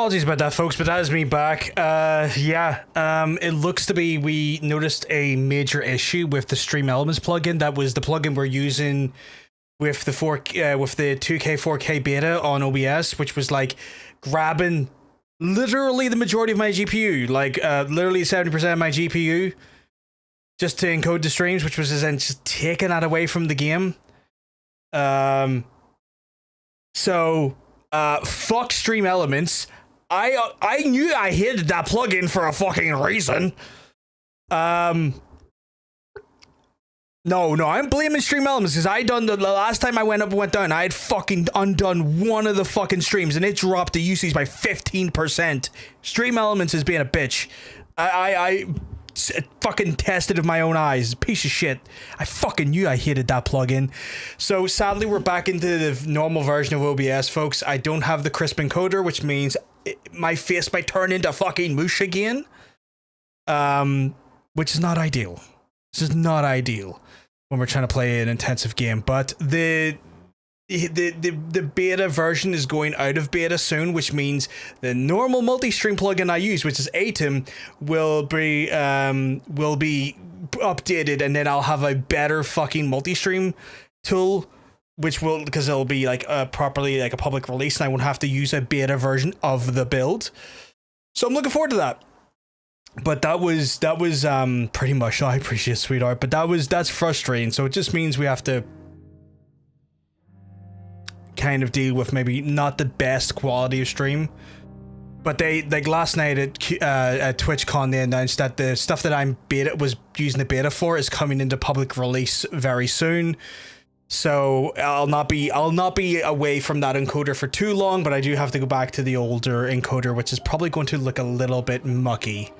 Apologies about that, folks, but that is me back. It looks to be we noticed a major issue with the Stream Elements plugin. That was the plugin we're using with the 2K 4K beta on OBS, which was like grabbing literally the majority of my GPU, like literally 70% of my GPU, just to encode the streams, which was then just taking that away from the game. Fuck Stream Elements. I knew I hated that plugin for a fucking reason. No, I'm blaming Stream Elements because the last time I went down, I had fucking undone one of the fucking streams and it dropped the usage by 15%. Stream Elements is being a bitch. I fucking tested it with my own eyes. Piece of shit. I fucking knew I hated that plugin. So sadly, we're back into the normal version of OBS, folks. I don't have the crisp encoder, which means my face might turn into fucking mush again. Which is not ideal. This is not ideal when we're trying to play an intensive game. But the beta version is going out of beta soon, which means the normal multi-stream plugin I use, which is Atom, will be updated, and then I'll have a better fucking multi-stream tool, which will, because it'll be like properly like a public release, and I won't have to use a beta version of the build. So I'm looking forward to that. But that was pretty much. I appreciate it, sweetheart, but that's frustrating. So it just means we have to kind of deal with maybe not the best quality of stream. But they, like last night at TwitchCon, they announced that the stuff that I'm using the beta for is coming into public release very soon. So I'll not be away from that encoder for too long, but I do have to go back to the older encoder, which is probably going to look a little bit mucky.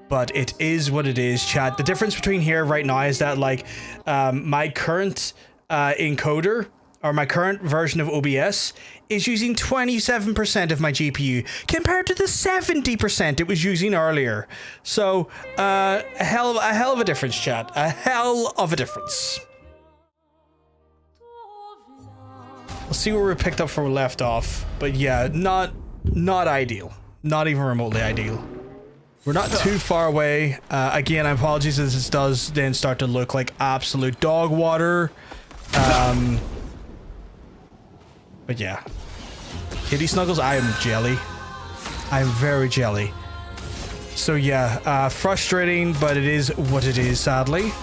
But it is what it is, chat. The difference between here right now is that like my current encoder, or my current version of OBS, is using 27% of my GPU compared to the 70% it was using earlier. So a hell of a difference, chat. A hell of a difference. We'll see where we picked up from where we left off. But yeah, not ideal. Not even remotely ideal. We're not too far away. Again, I apologize as this does then start to look like absolute dog water. But yeah. Kitty Snuggles, I am jelly. I am very jelly. So yeah, frustrating, but it is what it is, sadly.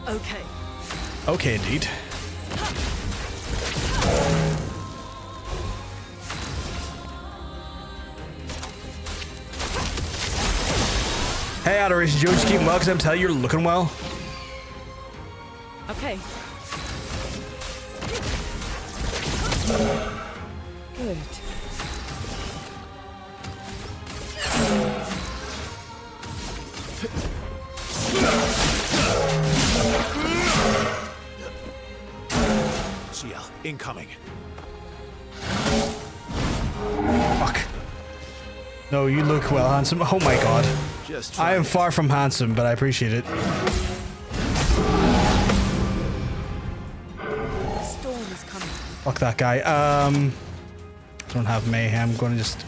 Okay. Okay, indeed. Hey, Adoration Joe, just keep well, because I'm telling you, you're looking well. Okay. Good. GL, incoming. Fuck. No, you look well, handsome. Oh my god. I am far from handsome, but I appreciate it. Storm is coming. Fuck that guy. Don't have mayhem. I'm gonna just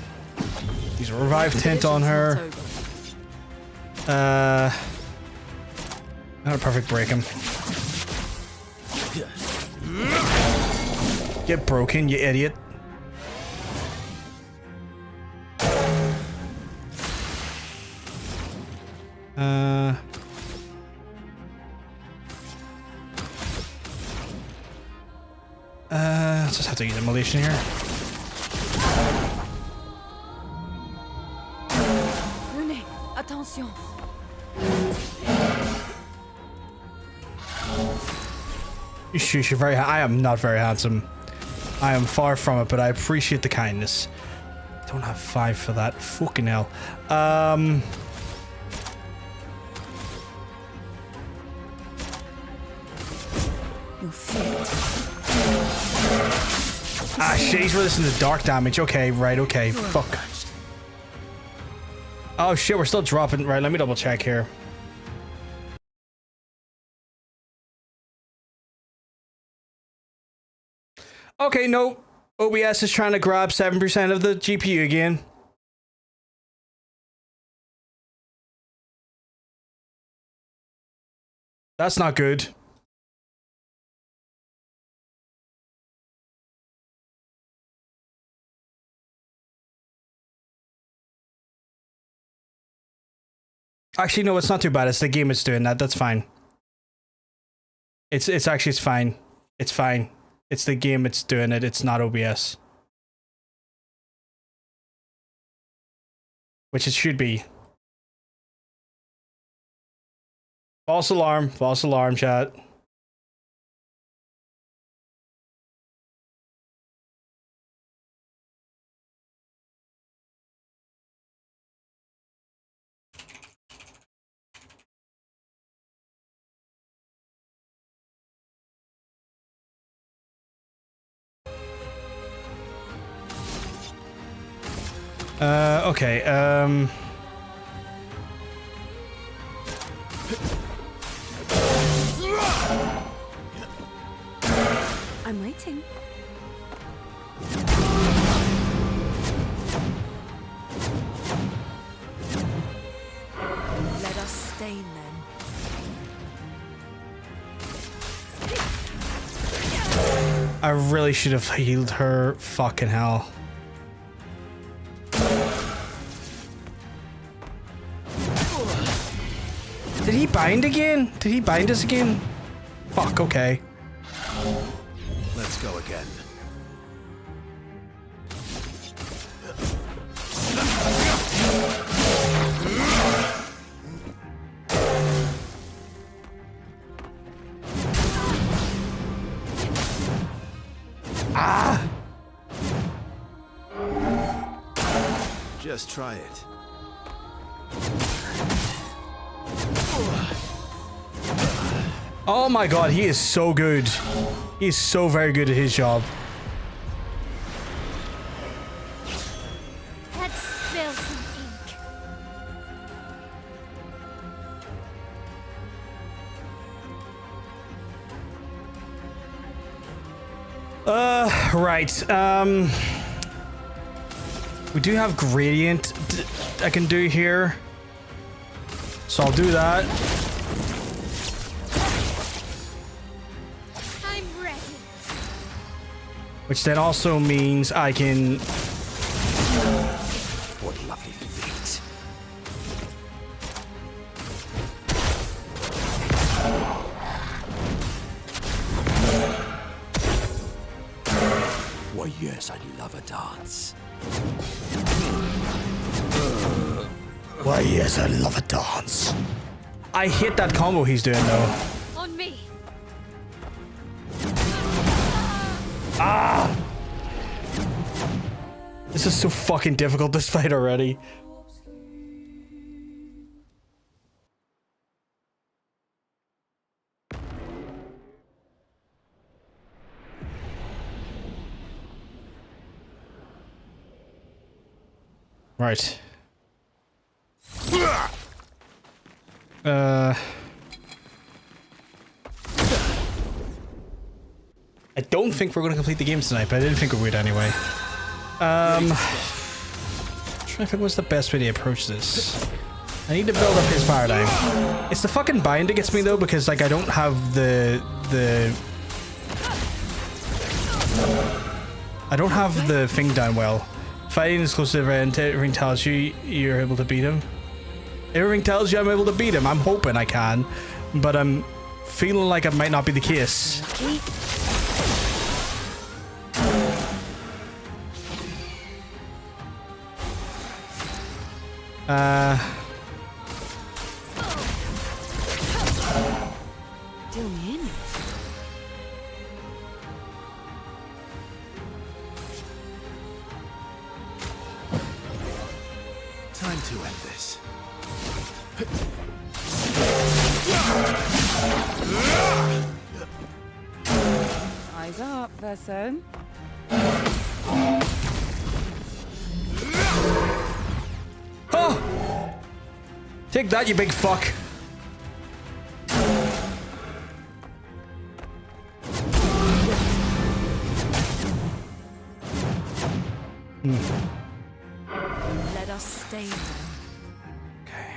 use a revive tint on her. Not a perfect break him. Get broken, you idiot. Let's just have to use immolation here. Venez, attention. You're very. I am not very handsome. I am far from it, but I appreciate the kindness. Don't have 5 for that. Fucking hell. Ah, shit, he's resisting the dark damage. Okay, right, okay. Fuck. Oh shit, we're still dropping. Right, let me double check here. Okay, no. OBS is trying to grab 7% of the GPU again. That's not good. Actually, no, it's not too bad. It's the game that's doing that. That's fine. It's fine. It's fine. It's the game that's doing it. It's not OBS. Which it should be. False alarm, chat. Okay, I'm waiting. Let us stain them. I really should have healed her. Fucking hell. Did he bind again? Did he bind us again? Fuck, okay. Let's go again. Ah! Just try it. Oh my god, he is so good. He is so very good at his job. Let's spill some ink. Right. We do have gradient I can do here. So I'll do that. I'm ready. Which then also means I can... What lovely feet. Why, yes, I love a dance. Why, yes, I love a dance. I hate that combo he's doing, though. On me. Ah! This is so fucking difficult, this fight already. Right. I don't think we're going to complete the games tonight, but I didn't think we would anyway. Trying to think what's the best way to approach this. I need to build up his paradigm. It's the fucking bind that gets me though, because like I don't have the I don't have the thing down well. Fighting is close to the end. Everything tells you you're able to beat him. Everything tells you I'm able to beat him. I'm hoping I can, but I'm feeling like it might not be the case. Deal me in. Time to end this. Eyes up, Verso. Oh! Take that, you big fuck. Let us stain them. Okay.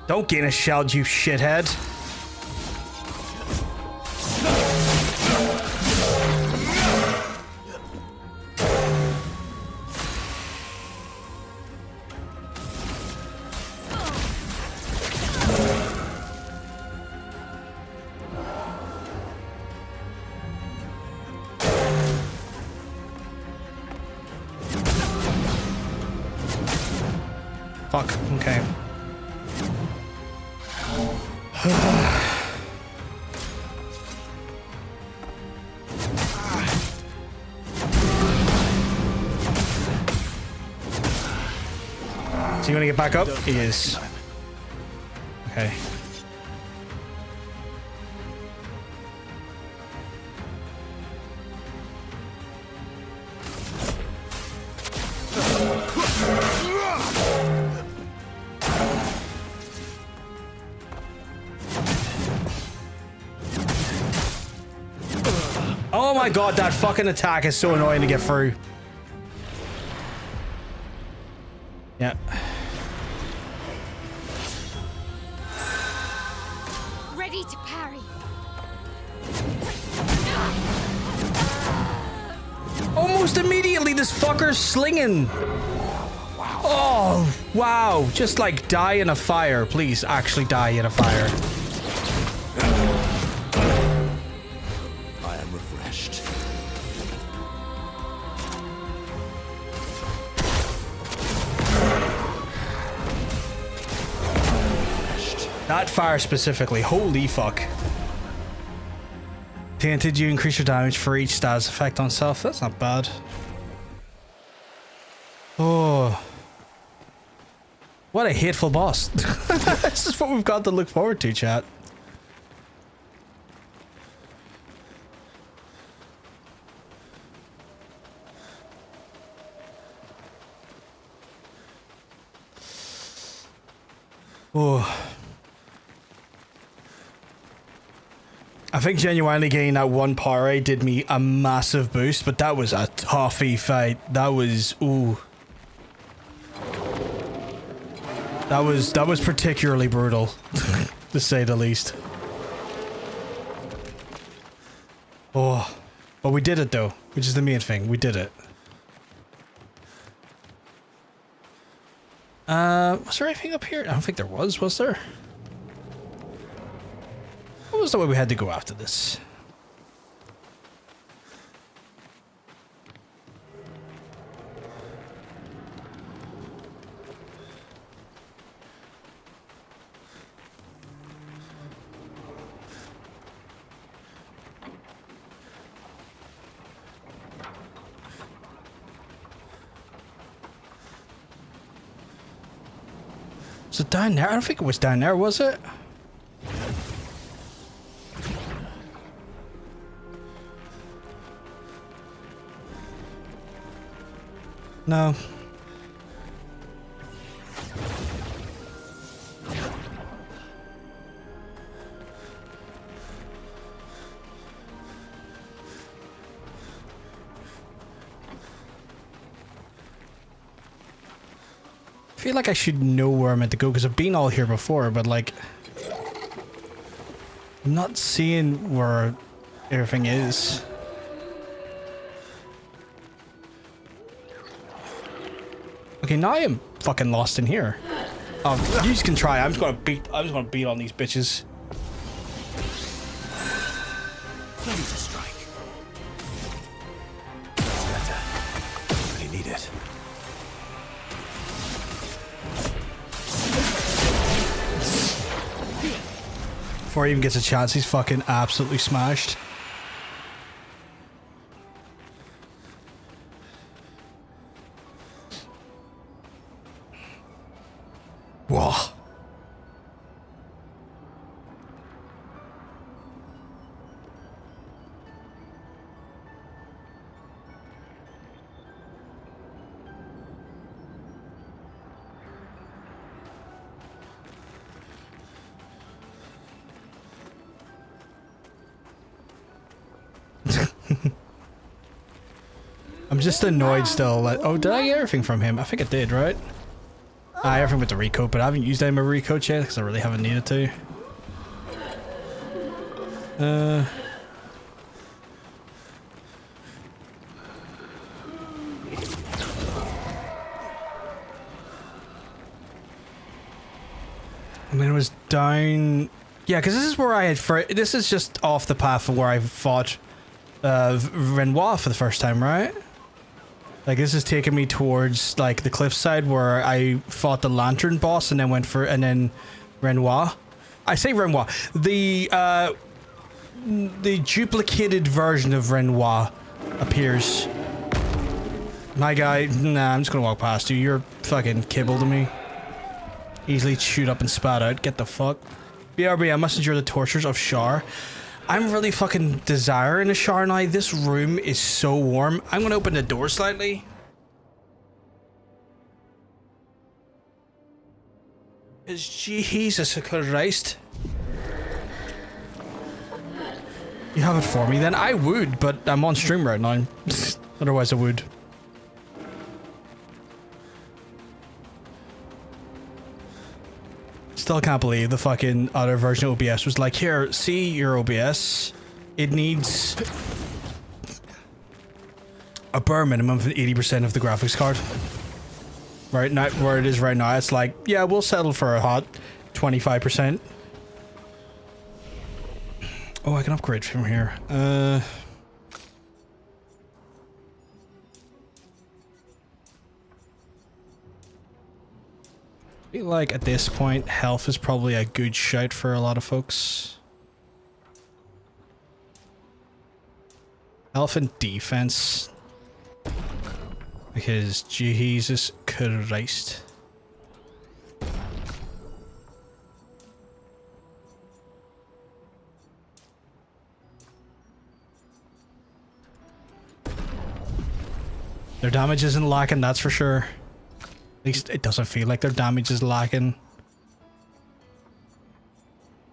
Don't gain a shield, you shithead. Fuck, okay. So you wanna get back up? He is. Okay. Oh my god, that fucking attack is so annoying to get through. Yeah. Ready to parry. Almost immediately, this fucker's slinging. Oh, wow. Just like die in a fire. Please, actually die in a fire. I am refreshed. That fire specifically. Holy fuck. Tainted, you increase your damage for each status effect on self. That's not bad. Oh. What a hateful boss. This is what we've got to look forward to, chat. Oh. I think genuinely getting that one parry did me a massive boost, but that was a toughy fight. That was, ooh. That was particularly brutal, to say the least. Oh, but we did it though, which is the main thing. We did it. Was there anything up here? I don't think there was there? What was the way we had to go after this? Was it down there? I don't think it was down there, was it? No. I feel like I should know where I'm meant to go because I've been all here before, but like I'm not seeing where everything is. Okay, now I am fucking lost in here. Oh, you can try. I'm just gonna beat on these bitches. Ready to strike. That's better. I need it. Before he even gets a chance, he's fucking absolutely smashed. Whoa. I'm just annoyed still. Like, oh, did I get everything from him? I think I did, right? Everything with the recoat, but I haven't used any of my recoat yet because I really haven't needed to. And then it was down... Yeah, because this is where I had... This is just off the path of where I fought Renoir for the first time, right? Like, this is taking me towards, like, the cliffside where I fought the Lantern boss and then went for... And then Renoir. I say Renoir. The duplicated version of Renoir appears. My guy... Nah, I'm just gonna walk past you. You're fucking kibble to me. Easily chewed up and spat out. Get the fuck. BRB, I must endure the tortures of Shar. I'm really fucking desiring a Shar now. This room is so warm. I'm gonna open the door slightly. Jesus Christ. You have it for me then? I would, but I'm on stream right now. Otherwise I would. Still can't believe the fucking other version of OBS was like, here, see your OBS. It needs a bare minimum of 80% of the graphics card. Right now, where it is right now, it's like, yeah, we'll settle for a hot 25%. Oh, I can upgrade from here. I feel like at this point, health is probably a good shout for a lot of folks. Health and defense. Because Jesus Christ. Their damage isn't lacking, that's for sure. At least it doesn't feel like their damage is lacking.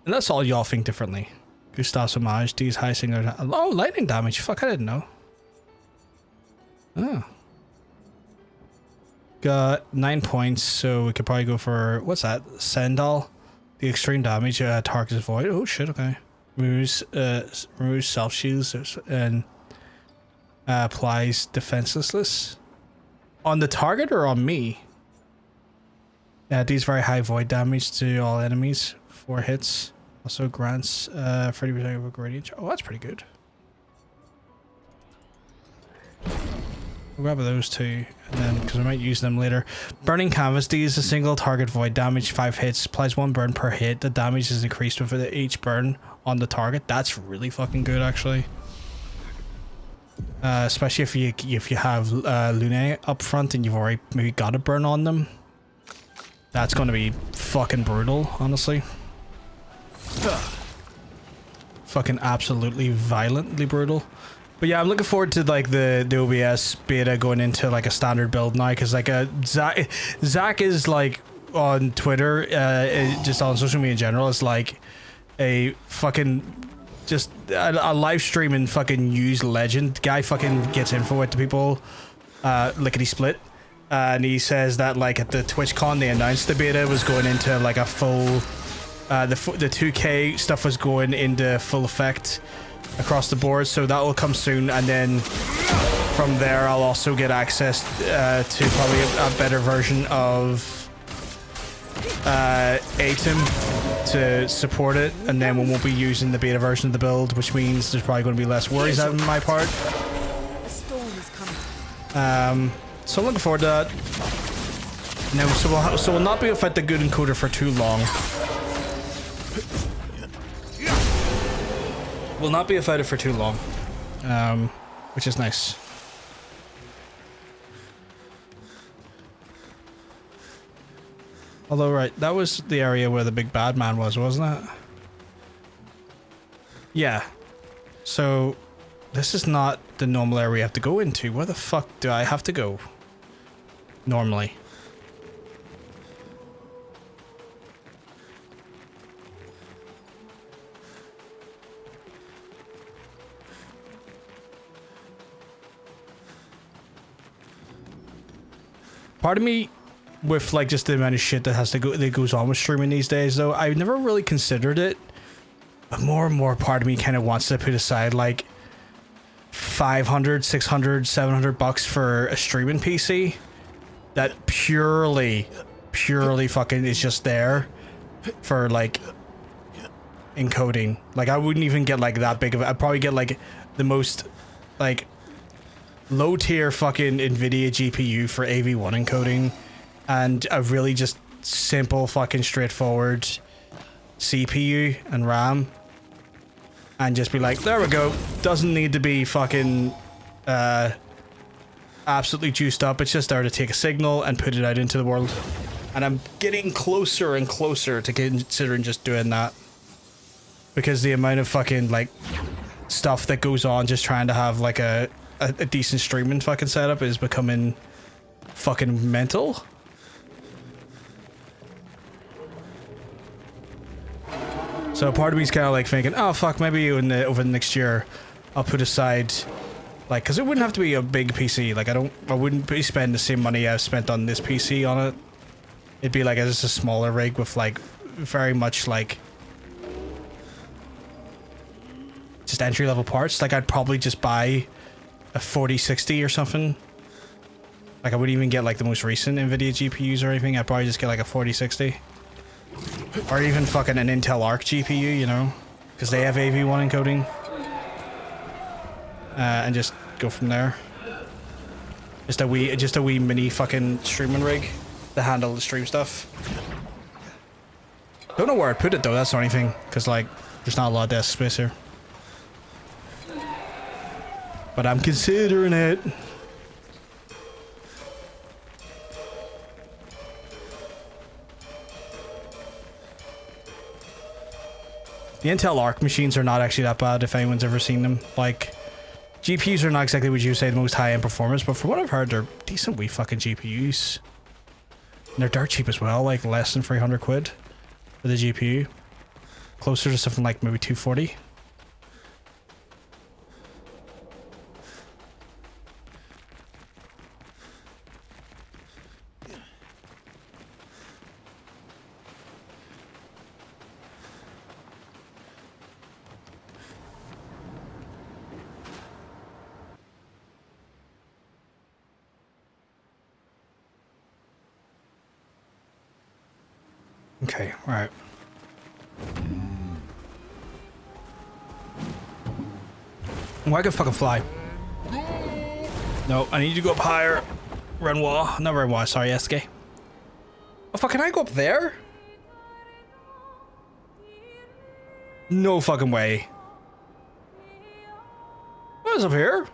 Unless all y'all think differently. Gustav's homage, these high singular... Oh, lightning damage. Fuck, I didn't know. Oh. Got 9 points, so we could probably go for... What's that? Sendal. The extreme damage targets void. Oh shit, okay. Removes self shields and applies defenselessness. On the target or on me? These very high void damage to all enemies. 4 hits. Also grants 30% of a gradient. Oh, that's pretty good. We'll grab those two, and then because we might use them later. Burning canvas. These a single target void damage. 5 hits. Applies 1 burn per hit. The damage is increased with each burn on the target. That's really fucking good, actually. Especially if you have Lune up front and you've already maybe got a burn on them. That's going to be fucking brutal, honestly. Fucking absolutely violently brutal. But yeah, I'm looking forward to like the OBS beta going into like a standard build now, because like Zach is like on Twitter, just on social media in general, is like a fucking just a live streaming fucking news legend. Guy fucking gets info with the people lickety split. And he says that like at the TwitchCon they announced the beta was going into like a full the 2K stuff was going into full effect across the board, so that will come soon, and then from there I'll also get access to probably a better version of Atom to support it, and then we won't be using the beta version of the build, which means there's probably going to be less worries on my part. A storm is coming. So I'm looking forward to that. Now, so we'll not be without the good encoder for too long. We'll not be without it for too long, which is nice. Although, right, that was the area where the big bad man was, wasn't it? Yeah. So, this is not the normal area we have to go into. Where the fuck do I have to go? Normally. Part of me, with like just the amount of shit that goes on with streaming these days, though, I've never really considered it. But more and more part of me kind of wants to put aside like 500, 600, 700 bucks for a streaming PC that purely fucking is just there for like encoding. Like I wouldn't even get like that big of it. I'd probably get like the most like low tier fucking NVIDIA GPU for AV1 encoding and a really just simple fucking straightforward CPU and RAM. And just be like, there we go. Doesn't need to be fucking absolutely juiced up. It's just there to take a signal and put it out into the world. And I'm getting closer and closer to considering just doing that. Because the amount of fucking like stuff that goes on just trying to have like a decent streaming fucking setup is becoming fucking mental. So part of me's kind of like thinking, oh fuck, maybe over the next year I'll put aside, like, because it wouldn't have to be a big PC. Like I wouldn't be spending the same money I've spent on this PC on it. It'd be like just a smaller rig with like very much like just entry level parts. Like I'd probably just buy a 4060 or something. Like I wouldn't even get like the most recent NVIDIA GPUs or anything. I'd probably just get like a 4060. Or even fucking an Intel Arc GPU, you know, because they have AV1 encoding. And just go from there. Just a wee mini fucking streaming rig to handle the stream stuff. Don't know where I'd put it though, that's the only thing, because like there's not a lot of desk space here. But I'm considering it. The Intel Arc machines are not actually that bad if anyone's ever seen them. Like, GPUs are not exactly what you say the most high-end performance, but from what I've heard, they're decent wee fucking GPUs. And they're dirt cheap as well, like less than 300 quid for the GPU. Closer to something like maybe 240. Okay, alright. Well, I can fucking fly. No, I need to go up higher. Renoir. Not Renoir, sorry, SK. Oh fuck, can I go up there? No fucking way. What is up here?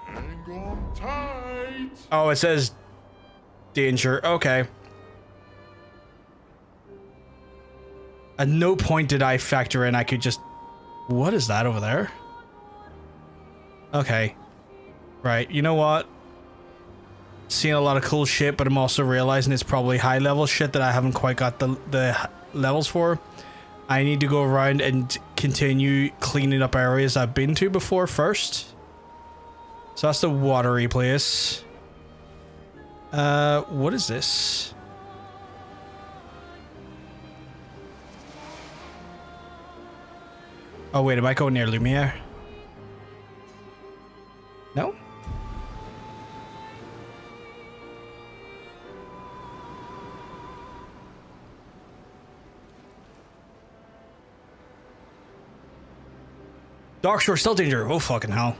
Hang on tight. Oh, it says danger. Okay. At no point did I factor in I could just... What is that over there? Okay. Right, you know what? Seeing a lot of cool shit, but I'm also realizing it's probably high level shit that I haven't quite got the levels for. I need to go around and continue cleaning up areas I've been to before first. So that's the watery place. What is this? Oh wait, am I going near Lumiere? No? Dark Shore still danger. Oh fucking hell.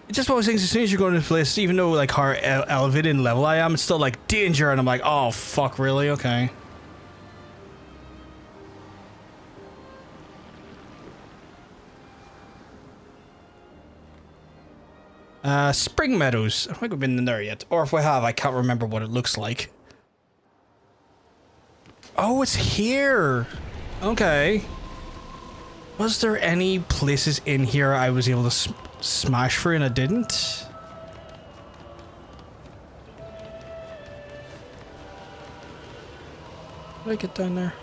It's just one of those things, as soon as you go into this place, even though like how elevated in level I am, it's still like danger, and I'm like, oh fuck, really? Okay. Spring Meadows. I don't think we've been in there yet. Or if we have, I can't remember what it looks like. Oh, it's here. Okay. Was there any places in here I was able to smash through and I didn't? How did I get down there?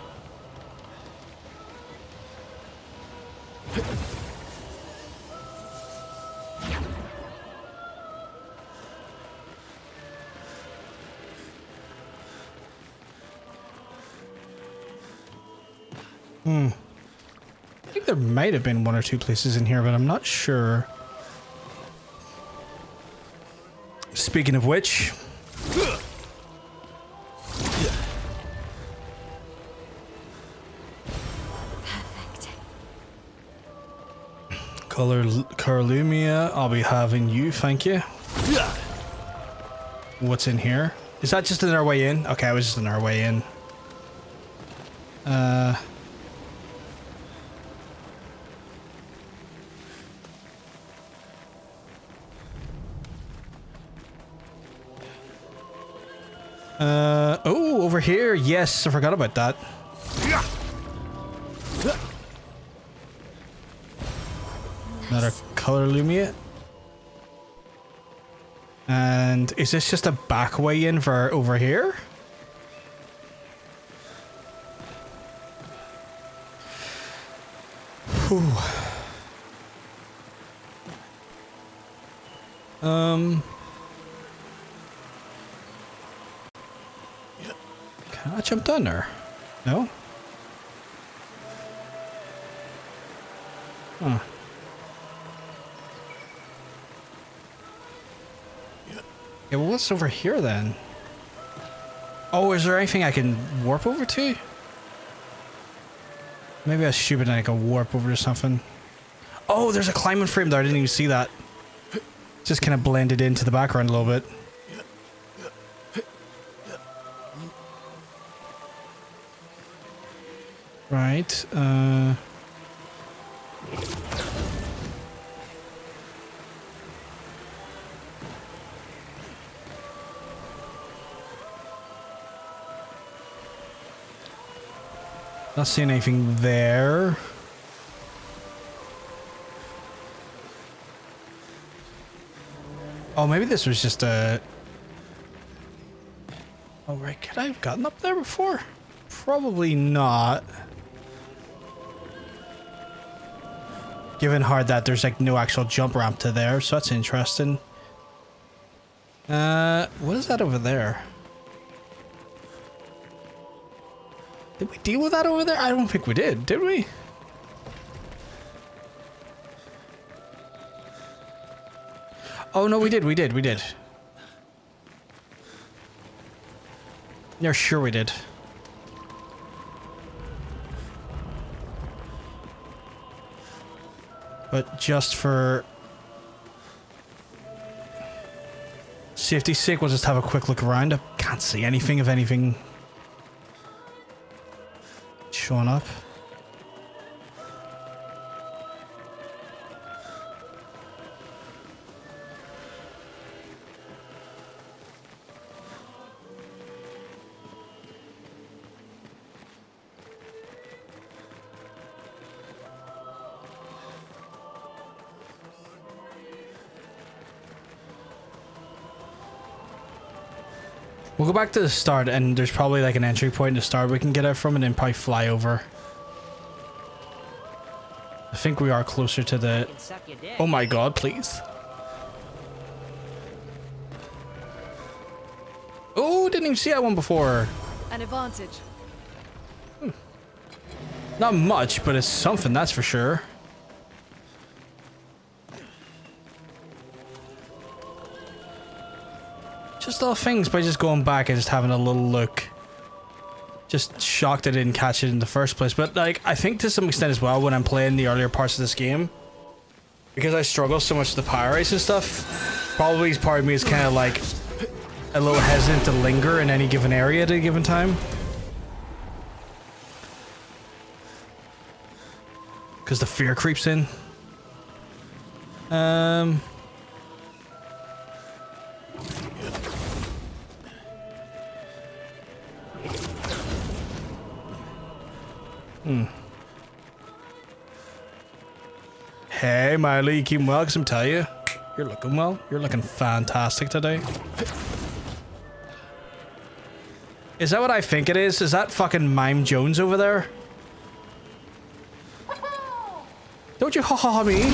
I think there might have been one or two places in here, but I'm not sure. Speaking of which... Perfect. Carlumia, I'll be having you, thank you. What's in here? Is that just another way in? Okay, it was just another way in. Oh, over here. Yes, I forgot about that. Another color lumia. And is this just a back way in for over here? Whew. Can I jump down there? No? Huh. Yeah, well, what's over here then? Oh, is there anything I can warp over to? Maybe I was stupid and I can warp over to something. Oh, there's a climbing frame there. I didn't even see that. Just kind of blended into the background a little bit. Right, not seeing anything there. Oh, maybe this was just a... Oh, right. Could I have gotten up there before? Probably not. Given hard that there's like no actual jump ramp to there, so that's interesting. What is that over there? Did we deal with that over there? I don't think we did we? Oh no, we did. Yeah, sure we did. But just for safety's sake, we'll just have a quick look around. I can't see anything of anything showing up. We'll go back to the start, and there's probably like an entry point to start we can get out from, and then probably fly over. I think we are closer to the... Oh my god, please. Oh, didn't even see that one before. An advantage. Not much, but it's something, that's for sure. Just little things by just going back and just having a little look. Just shocked I didn't catch it in the first place. But like, I think to some extent as well when I'm playing the earlier parts of this game, because I struggle so much with the power race and stuff, probably part of me is kind of like a little hesitant to linger in any given area at a given time. Because the fear creeps in. Hey, Miley, you keeping well? 'Cause I'm telling you, you're looking well. You're looking fantastic today. Is that what I think it is? Is that fucking Mime Jones over there? Don't you ha ha ha me?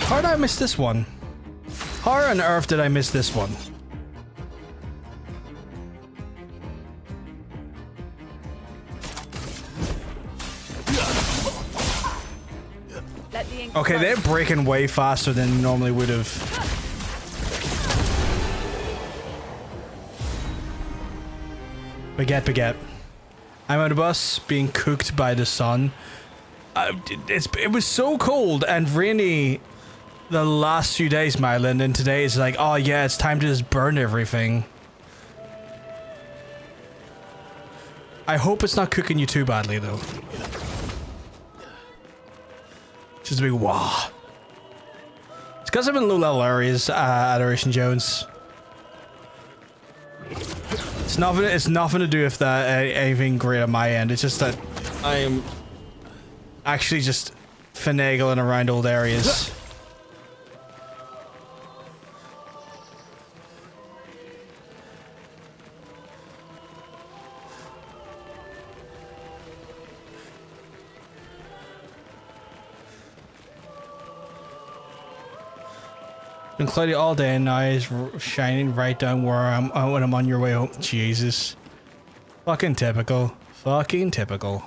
How did I miss this one? How on earth did I miss this one? Let the ink Okay, flow. they're breaking way faster than normally would have. Baguette. I'm on a bus being cooked by the sun. It was so cold and rainy the last few days, Mylan, and today it's like, oh yeah, it's time to just burn everything. I hope it's not cooking you too badly, though. Just a big wah. It's because I'm in low-level areas, Adoration Jones. It's nothing to do with that, anything great on my end. It's just that I am actually just finagling around old areas. Been cloudy all day and now it's shining right down where when I'm on your way home. Jesus. Fucking typical. Fucking typical.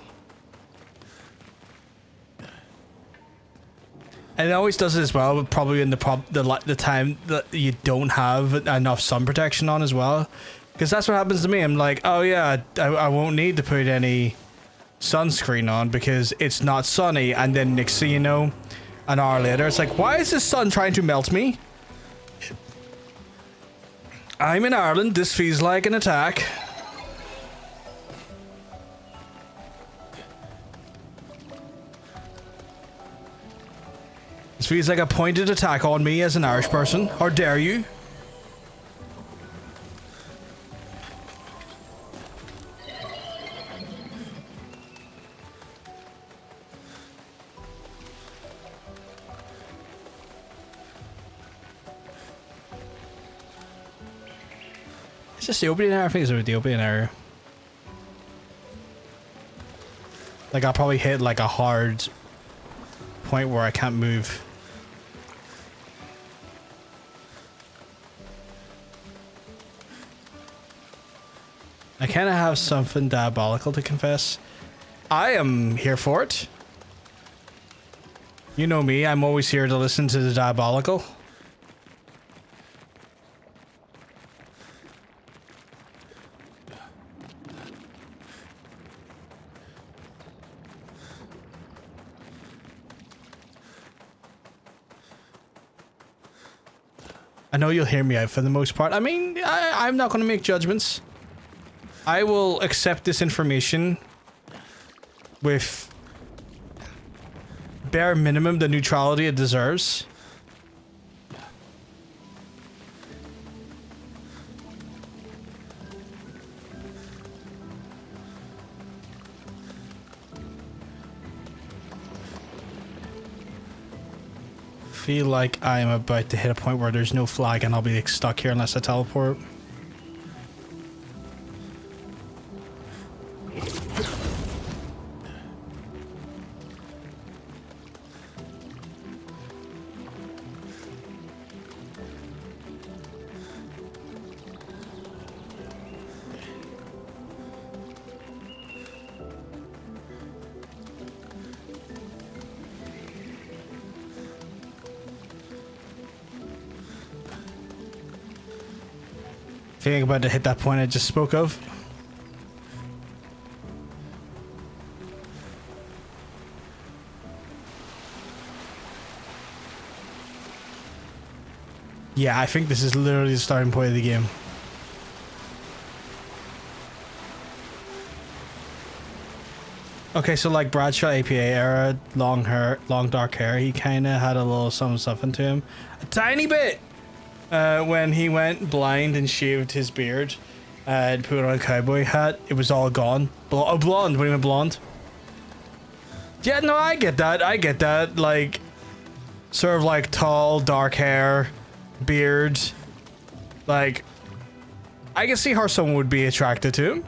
And it always does it as well, but probably in the time that you don't have enough sun protection on as well. Because that's what happens to me. I'm like, oh yeah, I won't need to put any sunscreen on because it's not sunny. And then next thing you know, an hour later, it's like, why is the sun trying to melt me? I'm in Ireland. This feels like an attack. This feels like a pointed attack on me as an Irish person. How dare you? It's just the opening area. I think it's over the opening area. Like I'll probably hit like a hard point where I can't move. I kind of have something diabolical to confess. I am here for it. You know me, I'm always here to listen to the diabolical. I know you'll hear me out for the most part. I mean, I'm not going to make judgments. I will accept this information with bare minimum the neutrality it deserves. Feel like I'm about to hit a point where there's no flag and I'll be stuck here unless I teleport. Feeling about to hit that point I just spoke of. Yeah, I think this is literally the starting point of the game. Okay, so like Bradshaw APA era, long hair, long dark hair, he kind of had a little something to him. A tiny bit! When he went blind and shaved his beard and put on a cowboy hat, it was all gone. Blonde, when he went blonde. Yeah, no, I get that. Like, sort of like tall, dark hair, beard. Like, I can see how someone would be attracted to him.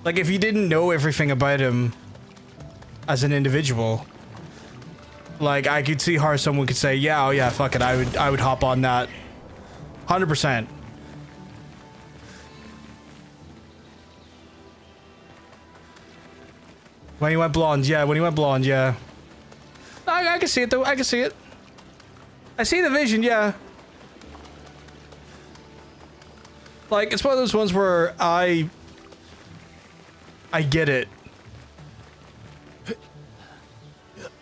Like, if you didn't know everything about him as an individual, Like, I could see how someone could say, yeah, oh yeah, fuck it, I would hop on that. 100%. When he went blonde, yeah, when he went blonde, yeah. I can see it though, I can see it. I see the vision, yeah. Like, it's one of those ones where I get it.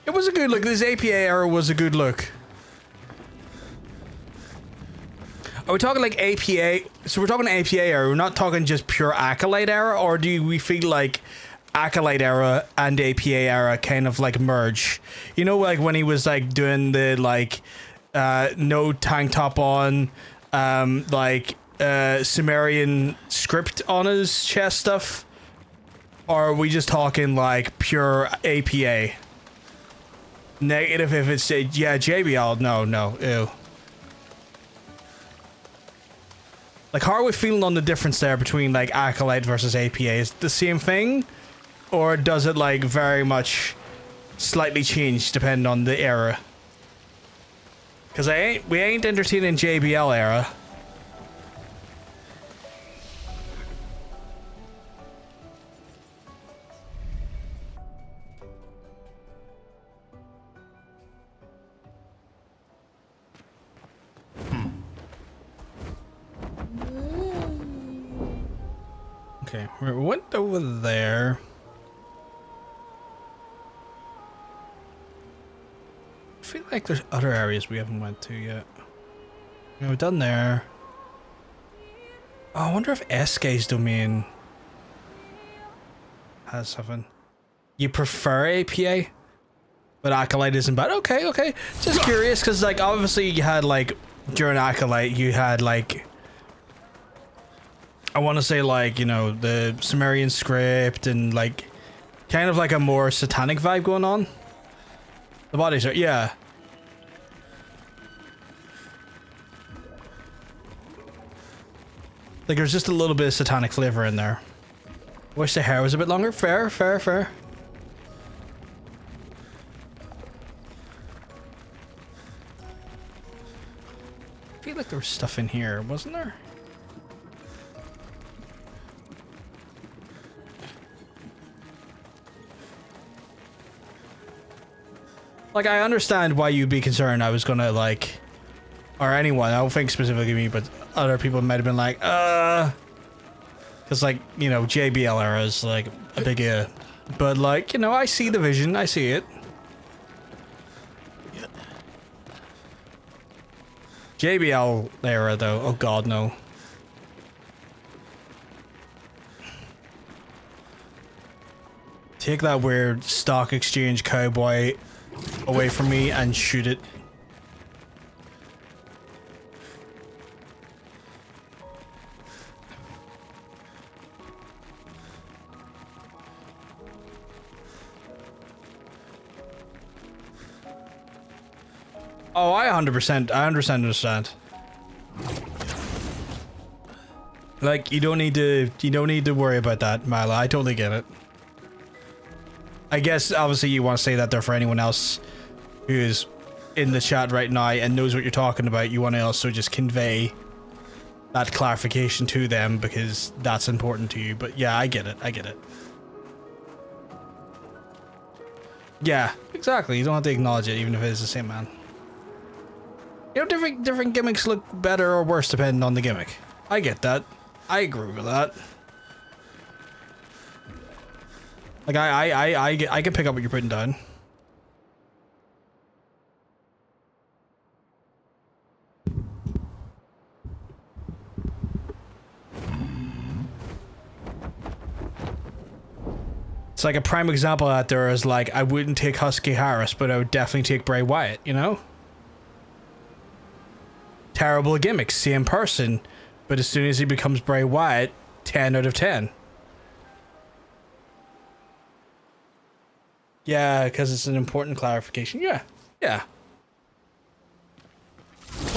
It was a good look. This APA era was a good look. Are we talking like APA? So we're talking APA era. We're not talking just pure Acolyte era, or do we feel like Acolyte era and APA era kind of like merge? You know, like when he was like doing the like no tank top on, like Sumerian script on his chest stuff, or are we just talking like pure APA? Negative if it's yeah, JBL, no, ew. Like, how are we feeling on the difference there between like Acolyte versus APA? Is it the same thing, or does it like very much slightly change depending on the era? Because we ain't entertaining JBL era. Okay, we went over there. I feel like there's other areas we haven't went to yet. You know, we've done there. Oh, I wonder if SK's domain has something. You prefer APA? But Acolyte isn't bad. Okay, okay. Just curious, because like obviously you had like during Acolyte you had like, I want to say like, you know, the Sumerian script and like kind of like a more satanic vibe going on. The bodies are, yeah. Like there's just a little bit of satanic flavor in there. Wish the hair was a bit longer. Fair, fair, fair. I feel like there was stuff in here, wasn't there? Like, I understand why you'd be concerned I was gonna, like... Or anyone, I don't think specifically me, but other people might have been like, because, like, you know, JBL era is, like, a big, but, like, you know, I see the vision, I see it. JBL era, though, oh god, no. Take that weird stock exchange cowboy away from me and shoot it. Oh, I 100%, I understand. Like, you don't need to worry about that, Mila. I totally get it. I guess, obviously, you want to say that there for anyone else who is in the chat right now and knows what you're talking about. You want to also just convey that clarification to them because that's important to you. But yeah, I get it. I get it. Yeah, exactly. You don't have to acknowledge it, even if it is the same man. You know, different gimmicks look better or worse depending on the gimmick. I get that. I agree with that. Like, I can pick up what you're putting down. It's like a prime example out there is like, I wouldn't take Husky Harris, but I would definitely take Bray Wyatt, you know? Terrible gimmick, same person, but as soon as he becomes Bray Wyatt, 10 out of 10. Yeah, because it's an important clarification. Yeah, yeah. Is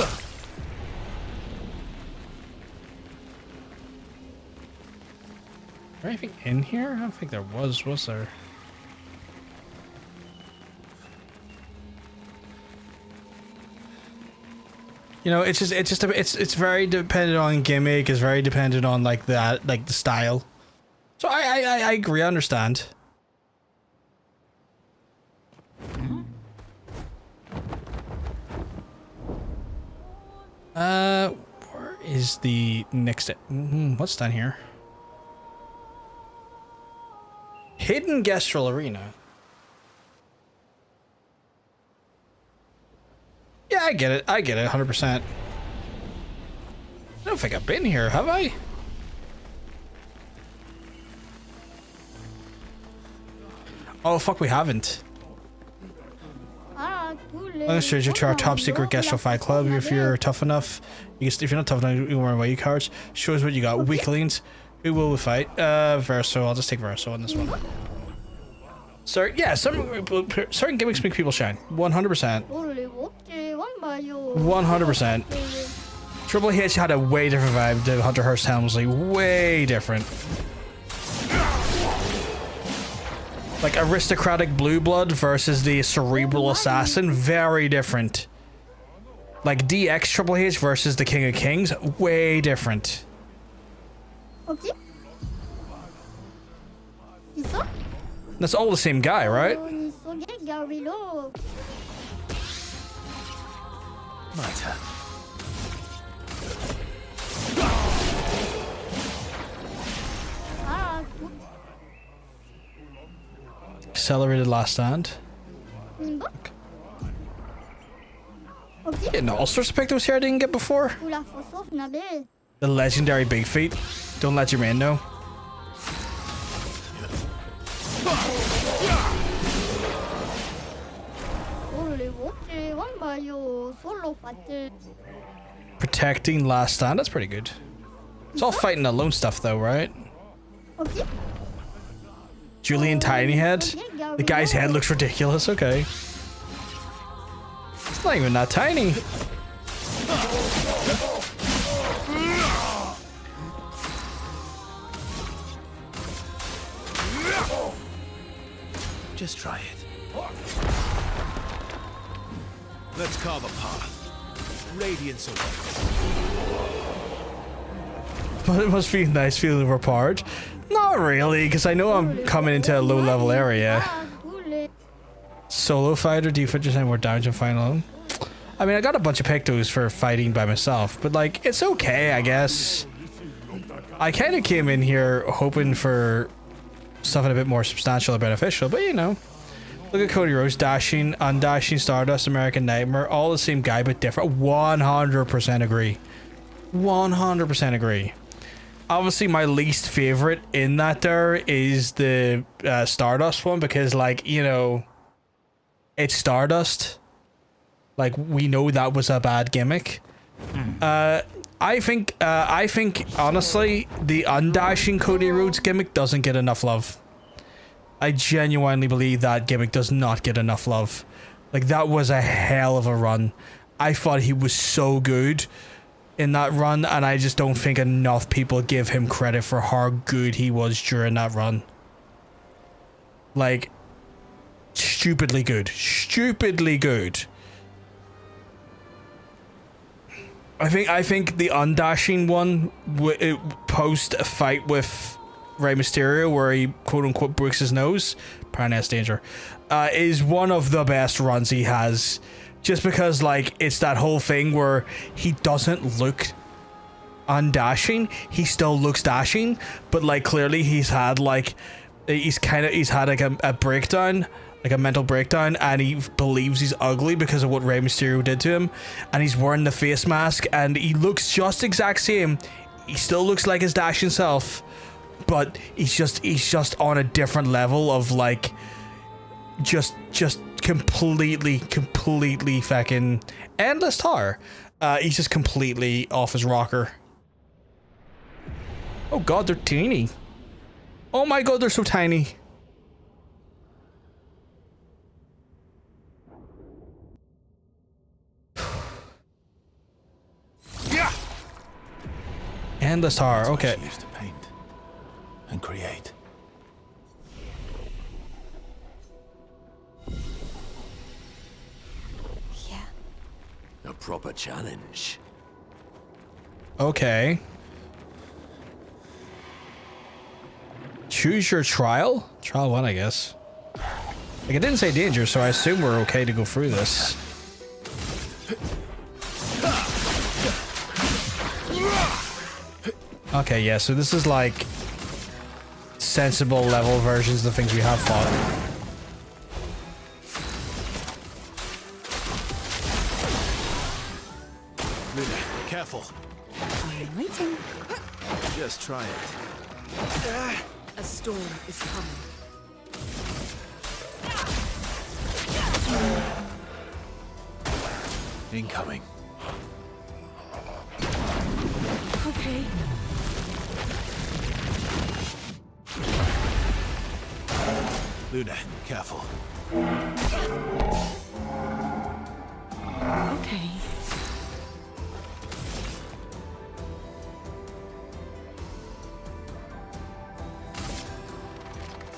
there anything in here? I don't think there was there? You know, it's very dependent on gimmick. It's very dependent on like that, like the style. So I agree. I understand. Where is the next? What's down here? Hidden Gestural Arena. Yeah, I get it. 100%. I don't think I've been here, have I? Oh, fuck, we haven't. Let's change you to our top secret Gestural Fight Club. If you're tough enough, if you're not tough enough, you can wear away cards. Show us what you got. Weaklings. Who will we fight? Verso. I'll just take Verso on this one. So, yeah, certain gimmicks make people shine. 100%. 100%. Triple H had a way different vibe to Hunter Hearst Helmsley. Way different. Like aristocratic blue blood versus the cerebral assassin. Very different. Like DX Triple H versus the King of Kings. Way different. Okay. That's all the same guy, right? My turn. Accelerated Last Stand. Getting all sorts of pictos here I didn't get before. The legendary Big Feet. Don't let your man know. Protecting Last Stand. That's pretty good. It's all fighting alone stuff though, right? Julian Tiny Head. The guy's head looks ridiculous. Okay. It's not even that tiny. Just try it. Let's carve a path. Radiance awaits. But it must be nice feeling we're part. Not really, because I know I'm coming into a low-level area. Solo fighter, do you fit yourself more damage and fight alone? I mean, I got a bunch of pictos for fighting by myself, but like, it's okay, I guess. I kind of came in here hoping for something a bit more substantial or beneficial, but you know. Look at Cody Rhodes, Dashing, Undashing, Stardust, American Nightmare, all the same guy but different. 100% agree. 100% agree. Obviously, my least favorite in that there is the Stardust one because, like, you know, it's Stardust. Like, we know that was a bad gimmick. I think honestly, the Undashing Cody Rhodes gimmick doesn't get enough love. I genuinely believe that gimmick does not get enough love. Like, that was a hell of a run. I thought he was so good in that run, and I just don't think enough people give him credit for how good he was during that run. Like, stupidly good. Stupidly good. I think the Undashing one, post a fight with Rey Mysterio, where he quote-unquote breaks his nose, Parnas Danger, is one of the best runs he has. Just because, like, it's that whole thing where he doesn't look undashing, he still looks dashing, but, like, clearly he's had, like, he's had, like, a breakdown, like a mental breakdown, and he believes he's ugly because of what Rey Mysterio did to him, and he's wearing the face mask, and he looks just exact same. He still looks like his dashing self, but he's just on a different level of, like, just completely fucking endless tar. He's just completely off his rocker. Oh god, they're teeny. Oh my god, they're so tiny. Endless tar, okay. Used to paint and create. Yeah. A proper challenge. Okay. Choose your trial? Trial 1, I guess. Like, it didn't say danger, so I assume we're okay to go through this. Okay, yeah, so this is like sensible level versions of the things we have fought. Luna, careful. I'm waiting. Just try it. A storm is coming. Incoming. Okay. Luna, careful. Okay.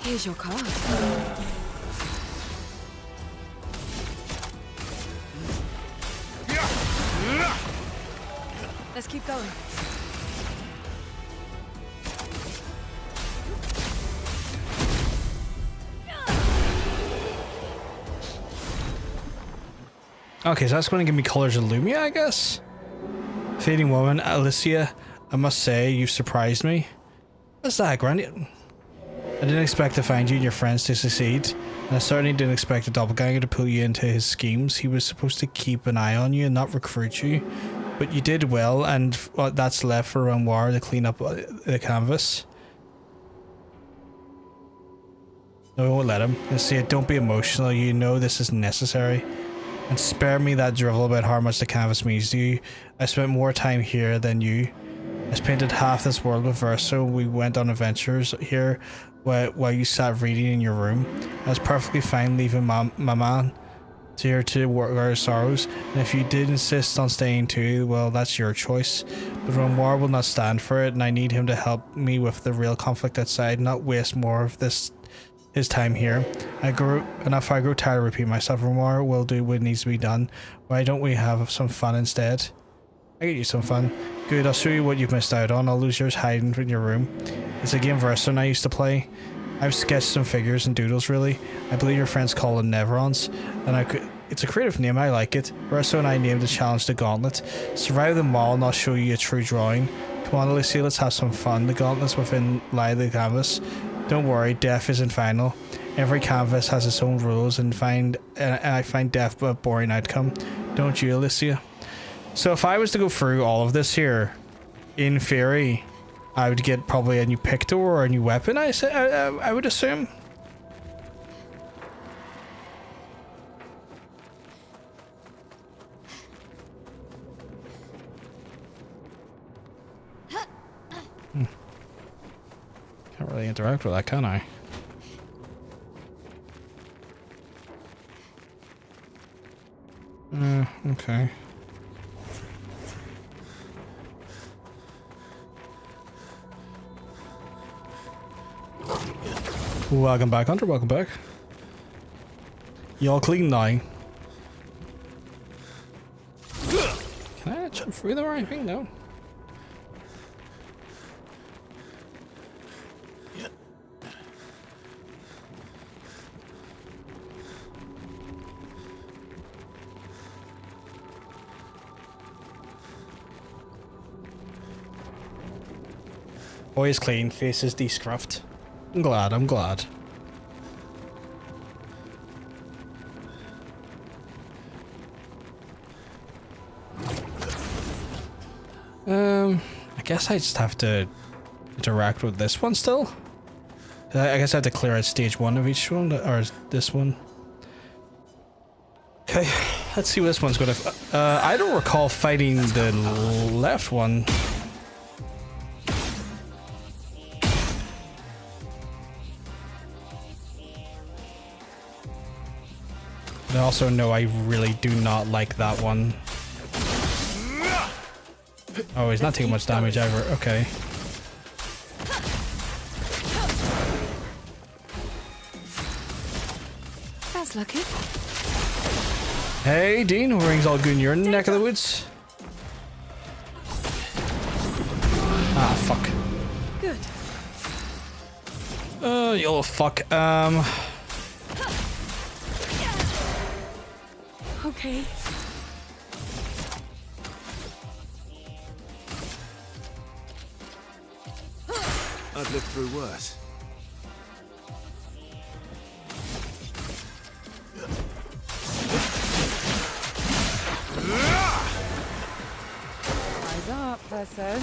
Here's your card. Let's keep going. Okay, so that's going to give me colors of Lumia, I guess? Fading woman, Alicia, I must say, you surprised me. What's that, Granny? I didn't expect to find you and your friends to succeed, and I certainly didn't expect a doppelganger to pull you into his schemes. He was supposed to keep an eye on you and not recruit you, but you did well, and what that's left for Renoir to clean up the canvas. No, we won't let him. Alicia, don't be emotional. You know this is necessary. And spare me that drivel about how much the canvas means to you. I spent more time here than you. I painted half this world with Verso. We went on adventures here while you sat reading in your room. I was perfectly fine leaving my man here to work our sorrows. And if you did insist on staying too, well, that's your choice. But Renoir will not stand for it, and I need him to help me with the real conflict outside, not waste more of his time here. If I grow tired of repeating myself, Renoir will do what needs to be done. Why don't we have some fun instead? I get you some fun. Good, I'll show you what you've missed out on. I'll lose yours hiding in your room. It's a game Verso and I used to play. I've sketched some figures and doodles, really. I believe your friends call them Neverons, and it's a creative name, I like it. Verso and I named the challenge the Gauntlet. Survive them all and I'll show you a true drawing. Come on, Alicia, let's have some fun. The gauntlets within lie the canvas. Don't worry, death isn't final. Every canvas has its own rules, and I find death a boring outcome. Don't you, Alicia? So if I was to go through all of this here, in theory, I would get probably a new picto or a new weapon, I would assume. Can't really interact with that, can I? Okay. Welcome back, Hunter. Welcome back. Y'all clean now. Can I jump through them or anything? No. Always clean, faces de-scruffed. I'm glad, I'm glad. I guess I just have to interact with this one still. I guess I have to clear out stage 1 of each one, or this one. Okay, let's see what this one's gonna. I don't recall fighting the left one. I also know I really do not like that one. Oh, he's not taking much damage ever. Okay. That's lucky. Hey, Dean, everything's all good in your neck of the woods? Ah, fuck. Good. You little fuck. Okay. I've lived through worse. Eyes up, person.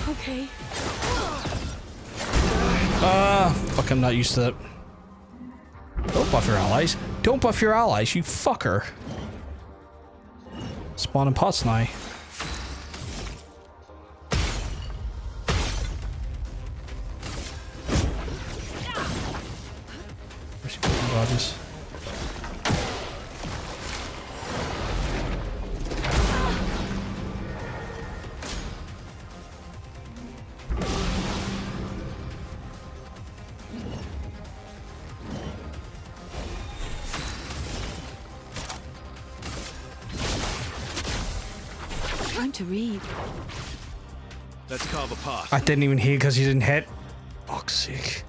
Okay. Fuck, I'm not used to that. Don't buff your allies. Don't buff your allies, you fucker. Spawning pots now. Where's your fucking bodies? Time to read. Let's carve a path. I didn't even hit because you didn't hit. Fuck's sake.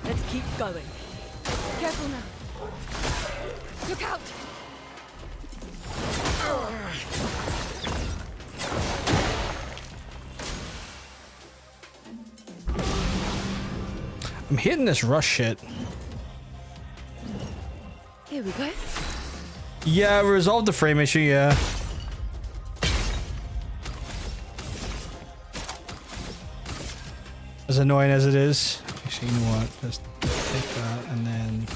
Let's keep going. Careful now. Look out! I'm hitting this rush shit. Here we go. Yeah, resolved the frame issue, yeah. As annoying as it is. Actually, you know what? Just take that and then...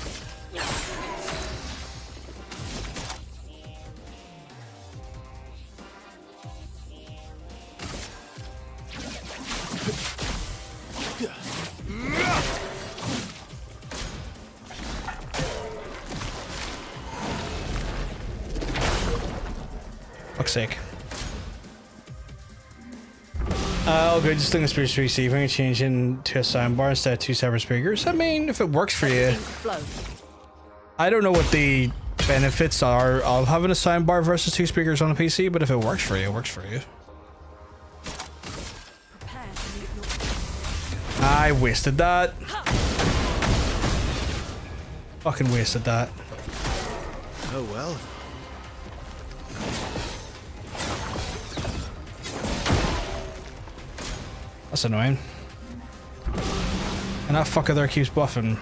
Fuck's sake. Okay, just looking at speakers to receive. I'm gonna change into a soundbar instead of two separate speakers. I mean, if it works for you. Flow. I don't know what the benefits are of having a soundbar versus two speakers on a PC, but if it works for you, it works for you. Prepare to meet your I wasted that. Fucking wasted that. Oh well. That's annoying. And that fucker there keeps buffing.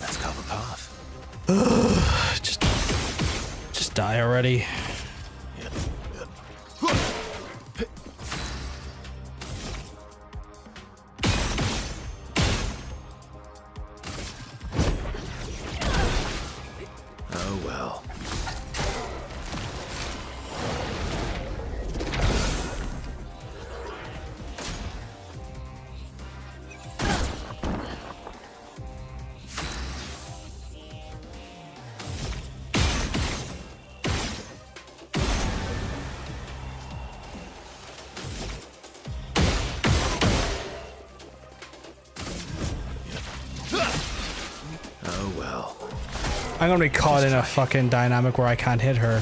Let's carve a path. Just die already. Oh well. Oh well. I'm gonna be caught in a fucking dynamic where I can't hit her.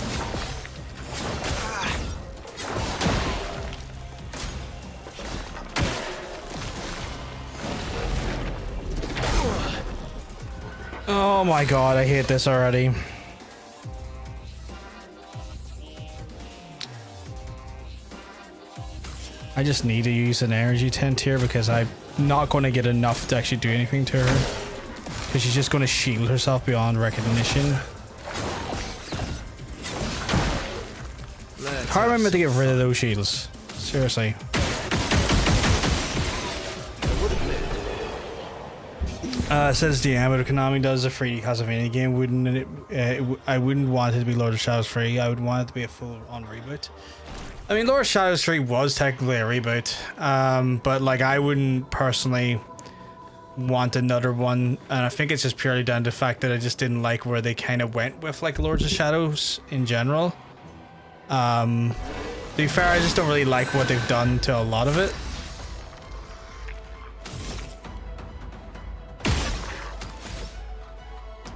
Oh my god, I hate this already. I just need to use an energy tent here because I'm not going to get enough to actually do anything to her. Because she's just going to shield herself beyond recognition. How am I meant to get rid of those shields? Seriously. Says DM, but if Konami does a free Castlevania game, wouldn't it? I wouldn't want it to be Lord of Shadows free. I would want it to be a full-on reboot. I mean, Lord of Shadows 3 was technically a reboot, but like I wouldn't personally want another one, and I think it's just purely down to the fact that I just didn't like where they kind of went with like Lords of Shadows in general. To be fair, I just don't really like what they've done to a lot of it.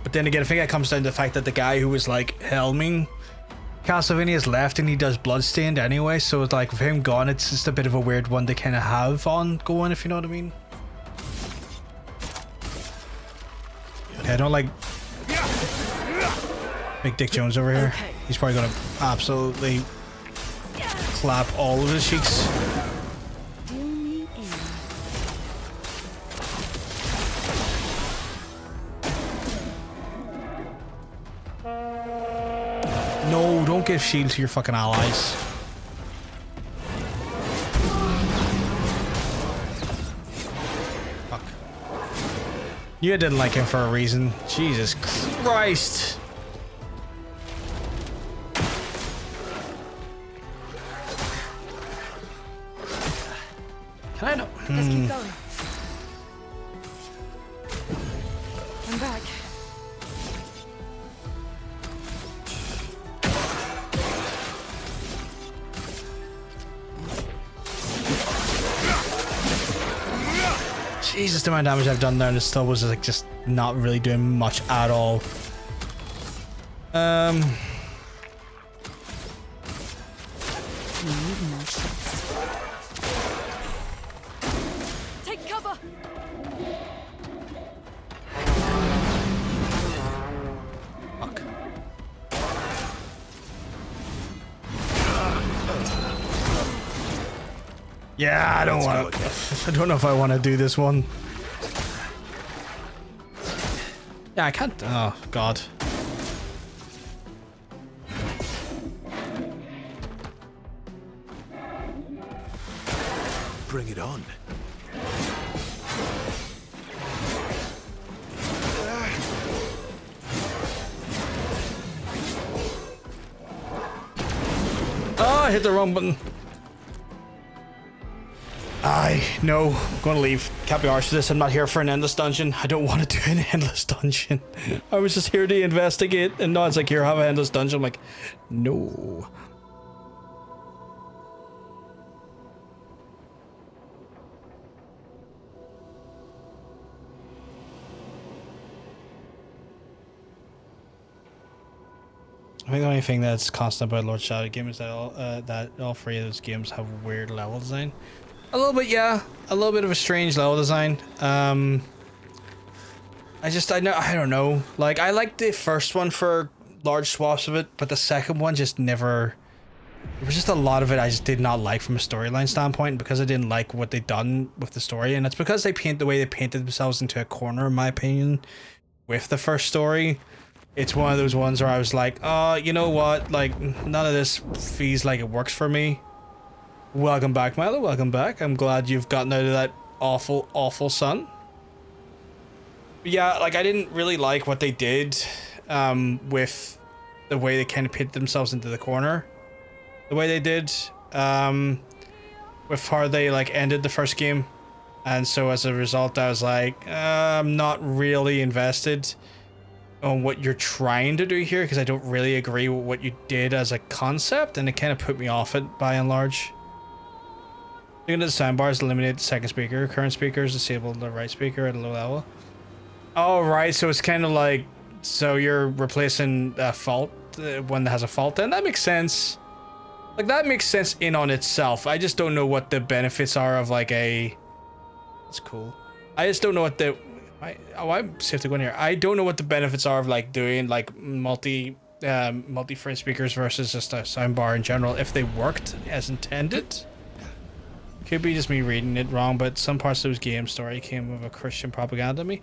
But then again, I think that comes down to the fact that the guy who was like helming Castlevania's left and he does Bloodstained anyway, so it's like with him gone, it's just a bit of a weird one to kind of have ongoing, if you know what I mean. Okay, I don't like Big Dick Jones over here. Okay. He's probably gonna absolutely clap all of his cheeks. Do me in. No, don't give shield to your fucking allies. Fuck. You didn't like him for a reason. Jesus Christ. Can I not? Let's keep going. I'm back. Jesus, the amount of damage I've done there and it still was like just not really doing much at all. Take cover. Fuck. Yeah, I don't want to. I don't know if I want to do this one. Yeah, I can't. Oh, God. Bring it on. Oh, I hit the wrong button. No, I'm gonna leave. Can't be arsed for this. I'm not here for an endless dungeon. I don't want to do an endless dungeon. I was just here to investigate, and now it's like, here, have an endless dungeon. I'm like, no. I think the only thing that's constant about Lord Shadow game is that all three of those games have weird level design. A little bit, yeah. A little bit of a strange level design. I don't know. Like, I liked the first one for large swaths of it, but the second one just never... There was just a lot of it I just did not like from a storyline standpoint, because I didn't like what they'd done with the story, and it's because the way they painted themselves into a corner, in my opinion, with the first story. It's one of those ones where I was like, oh, you know what? Like, none of this feels like it works for me. Welcome back, Milo. Welcome back. I'm glad you've gotten out of that awful, awful sun. But yeah, like, I didn't really like what they did with the way they kind of painted themselves into the corner. The way they did with how they, like, ended the first game. And so as a result, I was like, I'm not really invested on what you're trying to do here, because I don't really agree with what you did as a concept, and it kind of put me off it by and large. Looking at the soundbars, eliminate the second speaker. Current speakers, disable the right speaker at a low level. Oh, right, so it's kind of like, so you're replacing a fault, one that has a fault, then that makes sense. Like, that makes sense in on itself. I just don't know what the benefits are of like a... That's cool. I just don't know what the... I'm safe to go in here. I don't know what the benefits are of like doing like multi-frame speakers versus just a soundbar in general, if they worked as intended. Could be just me reading it wrong, but some parts of this game story came with a Christian propaganda to me.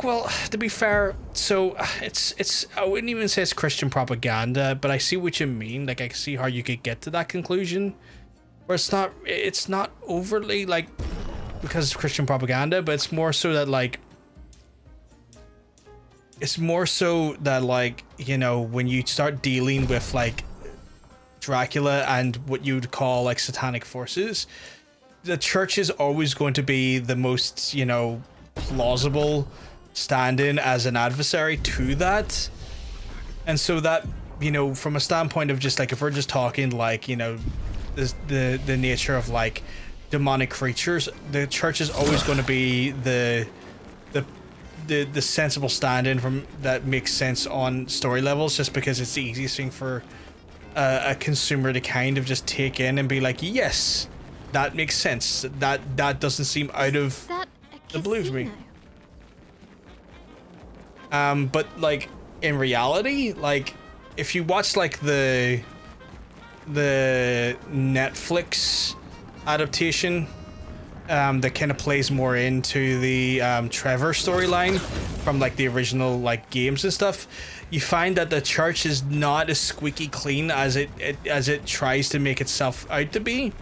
Well, to be fair, so it's I wouldn't even say it's Christian propaganda, but I see what you mean. Like, I see how you could get to that conclusion, where it's not overly like because it's Christian propaganda, but it's more so that like you know, when you start dealing with like Dracula and what you would call like satanic forces, the church is always going to be the most, you know, plausible stand-in as an adversary to that. And so that, you know, from a standpoint of just like, if we're just talking like, you know, the nature of like demonic creatures, the church is always going to be the sensible stand-in from that makes sense on story levels, just because it's the easiest thing for a consumer to kind of just take in and be like, yes, that makes sense. That doesn't seem out of the blue for me. But like in reality, like if you watch like the Netflix adaptation that kind of plays more into the Trevor storyline from like the original like games and stuff, you find that the church is not as squeaky clean as it tries to make itself out to be,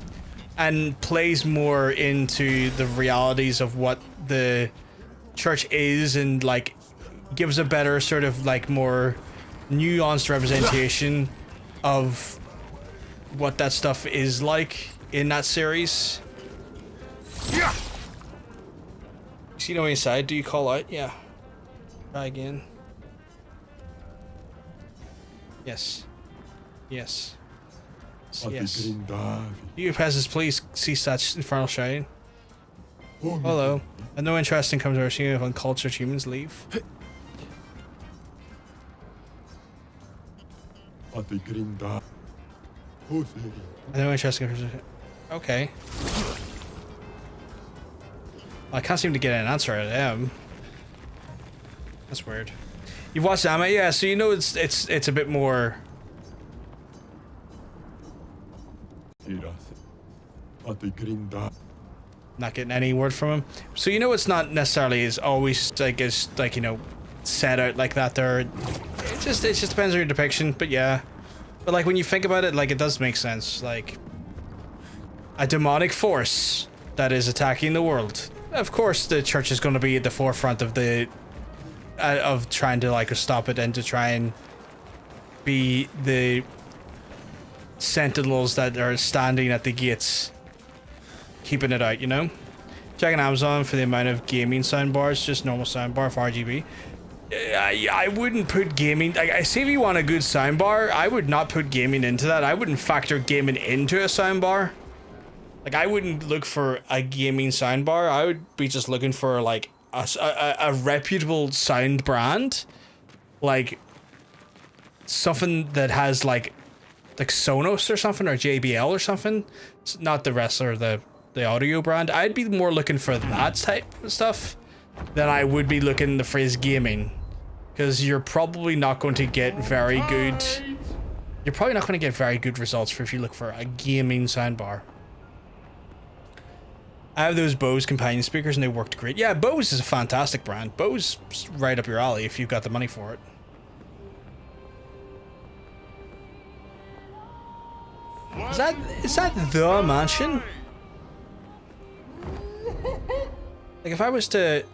and plays more into the realities of what the church is, and like gives a better sort of like more nuanced representation of what that stuff is like in that series. See no inside, do you call out? Yeah. Try again. Yes. Yes. Yes. You peasants, please cease that infernal shouting. Hello. And no interest in conversing with uncultured humans, leave. No interest in conversing. Okay. I can't seem to get an answer out of them. That's weird. You've watched anime? Yeah, so you know it's a bit more. Not getting any word from him. So you know it's not necessarily as always like you know, set out like that there. It just depends on your depiction, but yeah. But like when you think about it, like it does make sense. Like a demonic force that is attacking the world. Of course the church is going to be at the forefront of the of trying to like stop it, and to try and be the sentinels that are standing at the gates keeping it out, you know. Checking Amazon for the amount of gaming soundbars, just normal soundbar for RGB. I wouldn't put gaming, like, I say if you want a good soundbar, I would not put gaming into that. I wouldn't factor gaming into a soundbar. Like, I wouldn't look for a gaming soundbar. I would be just looking for like a reputable sound brand, like something that has like Sonos or something, or JBL or something. It's not the wrestler, the audio brand. I'd be more looking for that type of stuff than I would be looking the phrase gaming, because you're probably not going to get very good. You're probably not going to get very good results for if you look for a gaming soundbar. I have those Bose companion speakers and they worked great. Yeah, Bose is a fantastic brand. Bose is right up your alley if you've got the money for it. Is that the mansion? Like if I was to...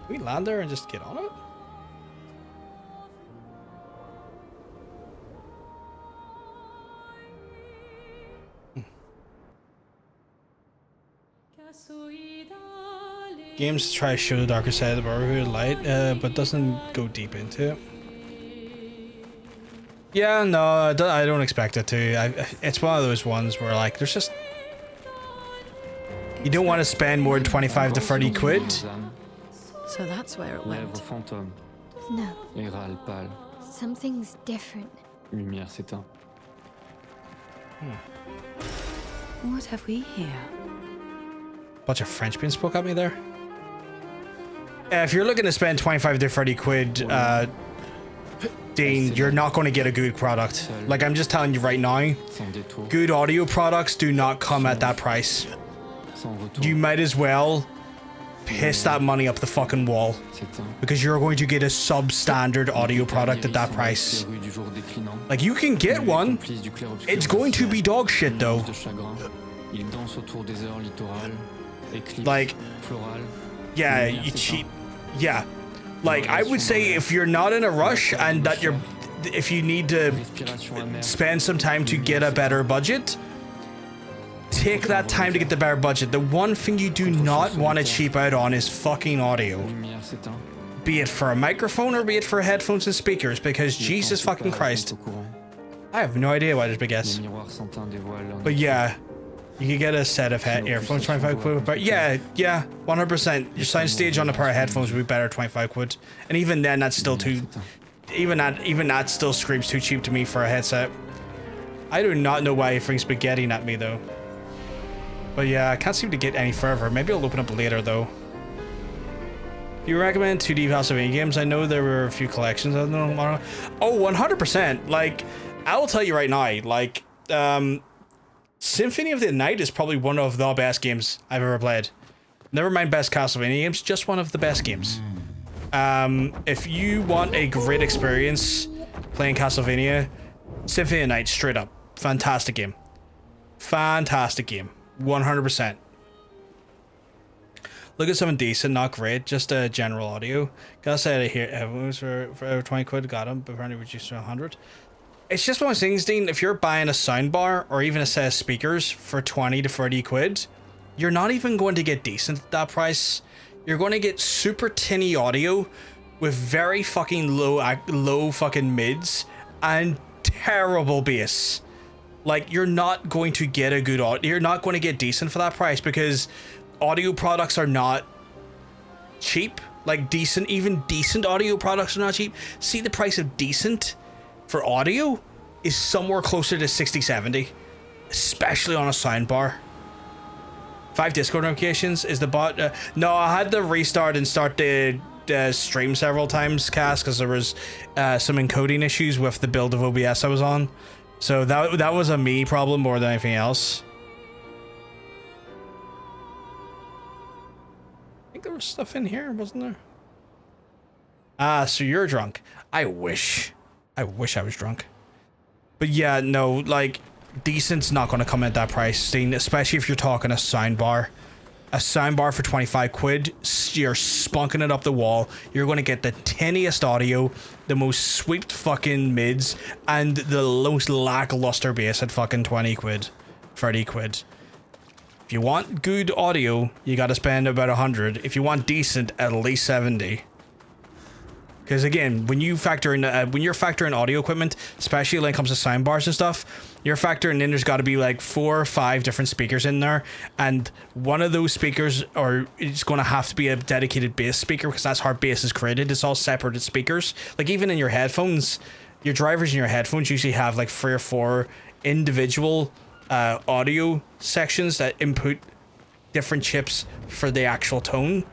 Can we land there and just get on it? Games try to show the darker side of the Brotherhood of Light, but doesn't go deep into it. Yeah, no, I don't expect it to. It's one of those ones where like there's just, you don't want to spend more than 25 to 30 quid. So that's where it went. No. Something's different. What have we here? Bunch of French being spoke at me there. If you're looking to spend 25 to 30 quid, Dean, you're not going to get a good product. Like, I'm just telling you right now, good audio products do not come at that price. You might as well piss that money up the fucking wall, because you're going to get a substandard audio product at that price. Like, you can get one. It's going to be dog shit though. Like, yeah, you cheat. Yeah, Like, I would say if you're not in a rush and that if you need to spend some time to get a better budget, take that time to get the better budget. The one thing you do not want to cheap out on is fucking audio. Be it for a microphone or be it for headphones and speakers, because Jesus fucking Christ. I have no idea what is big S. But yeah, you can get a set of earphones, 25 quid. But yeah, 100%. Your soundstage on a pair of headphones would be better, 25 quid. And even then, that's still too... Even that still screams too cheap to me for a headset. I do not know why everything's spaghettiing at me, though. But yeah, I can't seem to get any further. Maybe I'll open up later, though. Do you recommend 2D Castlevania games? I know there were a few collections. I don't know. Oh, 100%. Like, I will tell you right now, like, Symphony of the Night is probably one of the best games I've ever played. Never mind best Castlevania games, just one of the best games. If you want a great experience playing Castlevania, Symphony of the Night, straight up. Fantastic game. Fantastic game. 100%. Look at something decent, not great, just a general audio. Gotta say, here, headphones for over 20 quid, got them, but apparently reduced to 100. It's just one of those things, Dean, if you're buying a soundbar or even a set of speakers for 20 to 30 quid, you're not even going to get decent at that price. You're going to get super tinny audio with very fucking low fucking mids and terrible bass. Like, you're not going to get a good audio. You're not going to get decent for that price because audio products are not cheap. Like, even decent audio products are not cheap. See, the price of decent for audio is somewhere closer to 60, 70, especially on a soundbar. 5 Discord notifications. Is the bot... no, I had to restart and start the stream several times, Cass, because there was some encoding issues with the build of OBS I was on. So that was a me problem more than anything else. I think there was stuff in here, wasn't there? Ah, so you're drunk. I wish I was drunk. But yeah, no, like, decent's not going to come at that price, Dean, especially if you're talking a soundbar. A soundbar for 25 quid, you're spunking it up the wall. You're going to get the tiniest audio, the most swept fucking mids, and the most lackluster bass at fucking 20 quid, 30 quid. If you want good audio, you got to spend about 100. If you want decent, at least 70. Because again, when you're factoring audio equipment, especially when it comes to soundbars and stuff, you're factoring in there's got to be like 4 or 5 different speakers in there, and one of those speakers it's going to have to be a dedicated bass speaker because that's how bass is created. It's all separated speakers. Like even in your headphones, your drivers in your headphones usually have like 3 or 4 individual audio sections that input different chips for the actual tone.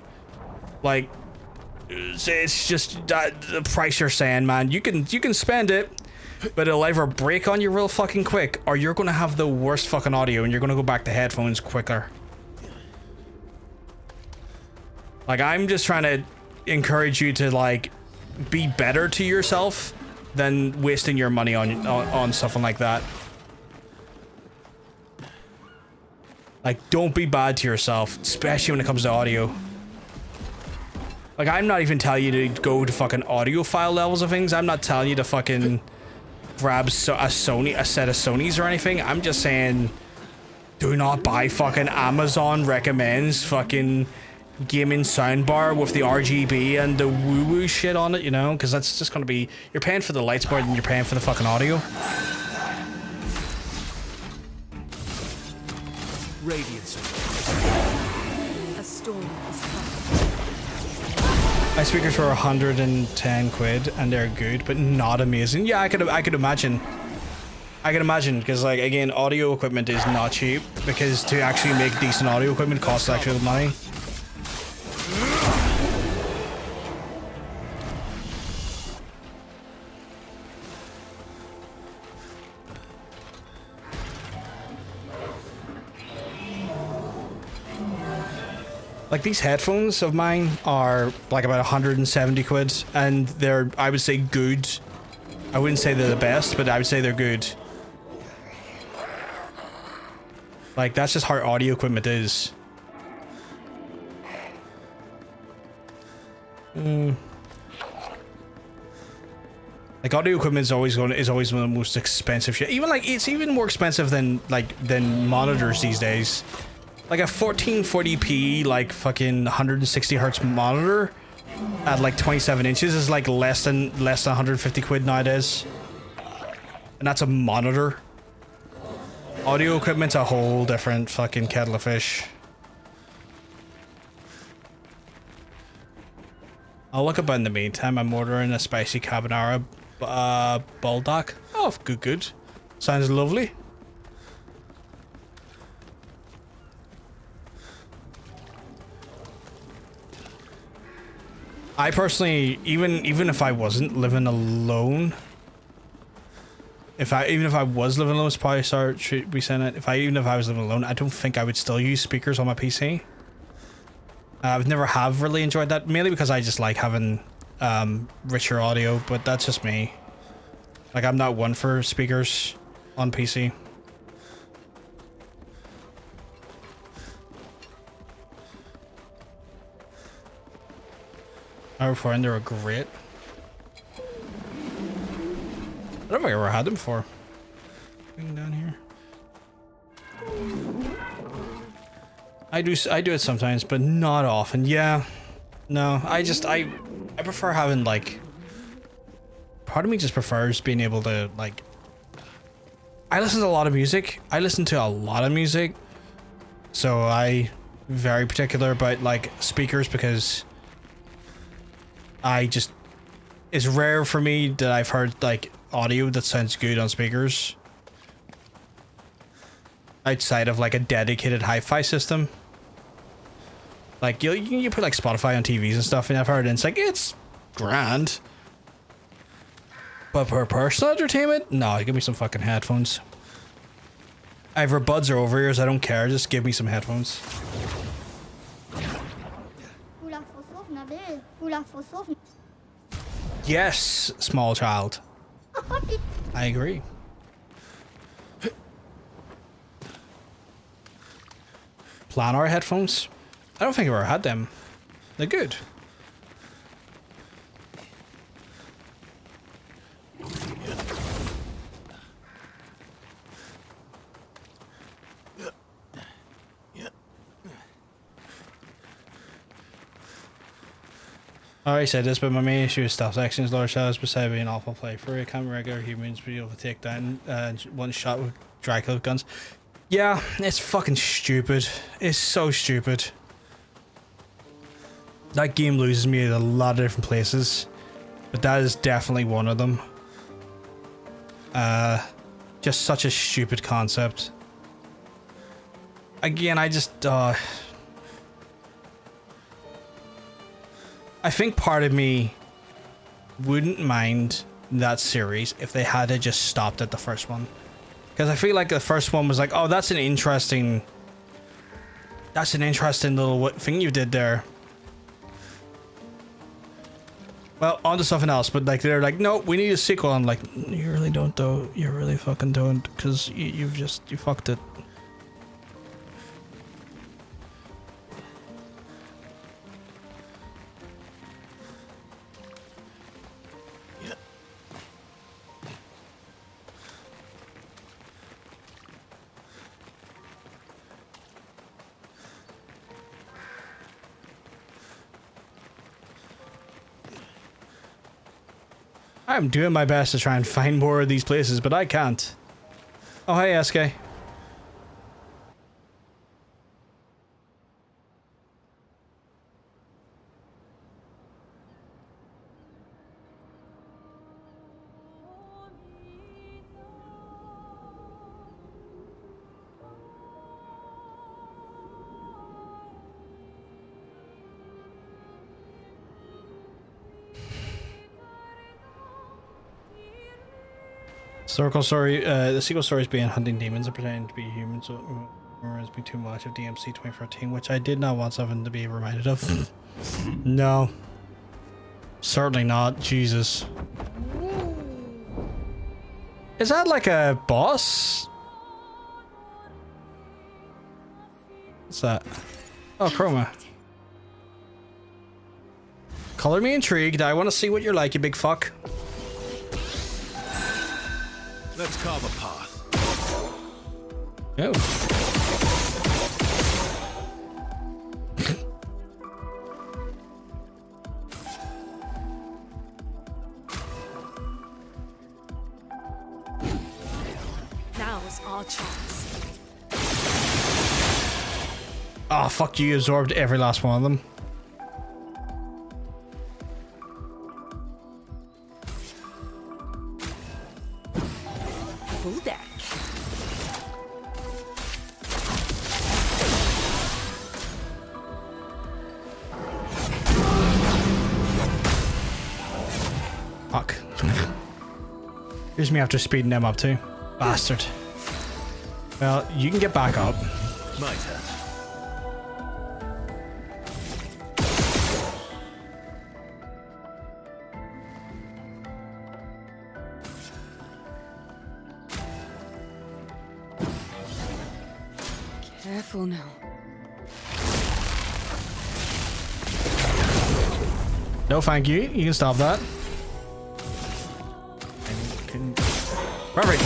Like, it's just the price you're saying, man. You can spend it, but it'll either break on you real fucking quick, or you're gonna have the worst fucking audio and you're gonna go back to headphones quicker. Like, I'm just trying to encourage you to, like, be better to yourself than wasting your money on something like that. Like, don't be bad to yourself, especially when it comes to audio. Like, I'm not even telling you to go to fucking audiophile levels of things. I'm not telling you to fucking grab a set of Sonys or anything. I'm just saying, do not buy fucking Amazon recommends fucking gaming soundbar with the RGB and the woo-woo shit on it, you know? Because that's just gonna be... You're paying for the lights more than you're paying for the fucking audio. Radiance. A storm is coming. My speakers were 110 quid and they're good, but not amazing. Yeah, I could imagine. I can imagine, because, like, again, audio equipment is not cheap, because to actually make decent audio equipment costs actual money. Like, these headphones of mine are like about 170 quid, and they're, I would say, good. I wouldn't say they're the best, but I would say they're good. Like, that's just how audio equipment is. Like audio equipment is always one of the most expensive shit. Even like it's even more expensive than monitors these days. Like a 1440p like fucking 160 hertz monitor at like 27 inches is like less than 150 quid nowadays. And that's a monitor. Audio equipment's a whole different fucking kettle of fish. I'll look about in the meantime. I'm ordering a spicy carbonara bulldog. Oh, good. Sounds lovely. I personally, even if I wasn't living alone, even if I was living alone, it's probably should be saying it. Even if I was living alone, I don't think I would still use speakers on my PC. I've never have really enjoyed that, mainly because I just like having richer audio, but that's just me. Like I'm not one for speakers on PC. I find they were great. I don't think I ever had them before. Down here. I do it sometimes, but not often. Yeah. No, I prefer having like, part of me just prefers being able to like, I listen to a lot of music. So I very particular about like speakers because it's rare for me that I've heard like audio that sounds good on speakers outside of like a dedicated hi-fi system. Like you put like Spotify on TVs and stuff, and I've heard it, and it's like it's grand, but for personal entertainment, no, give me some fucking headphones. Either buds or over ears, I don't care, just give me some headphones. Yes, small child. I agree. Planar headphones? I don't think I've ever had them. They're good. I already said this, but my main issue is stealth sections, lower shadows, beside being awful play for it. Can't regular humans be able to take down one shot with Dracula guns. Yeah, it's fucking stupid. It's so stupid. That game loses me at a lot of different places, but that is definitely one of them. Just such a stupid concept. Again, I think part of me wouldn't mind that series if they had to just stopped at the first one. Because I feel like the first one was like, oh, that's an interesting little thing you did there. Well, on to something else, but like they're like, no, we need a sequel. I'm like, you really don't though. You really fucking don't, because you fucked it. I'm doing my best to try and find more of these places, but I can't. Oh, hey, SK. The sequel story is being hunting demons and pretending to be humans, so it reminds me too much of DMC 2014, which I did not want something to be reminded of. No. Certainly not. Jesus. Is that like a boss? What's that? Oh, chroma. Color me intrigued. I want to see what you're like, you big fuck. Let's carve a path. Oh. Now's our chance. Oh, fuck you, absorbed every last one of them. Full deck. Fuck. Here's me after speeding them up too. Bastard. Well, you can get back up. My turn. Careful now. No, thank you. You can stop that. Perfect.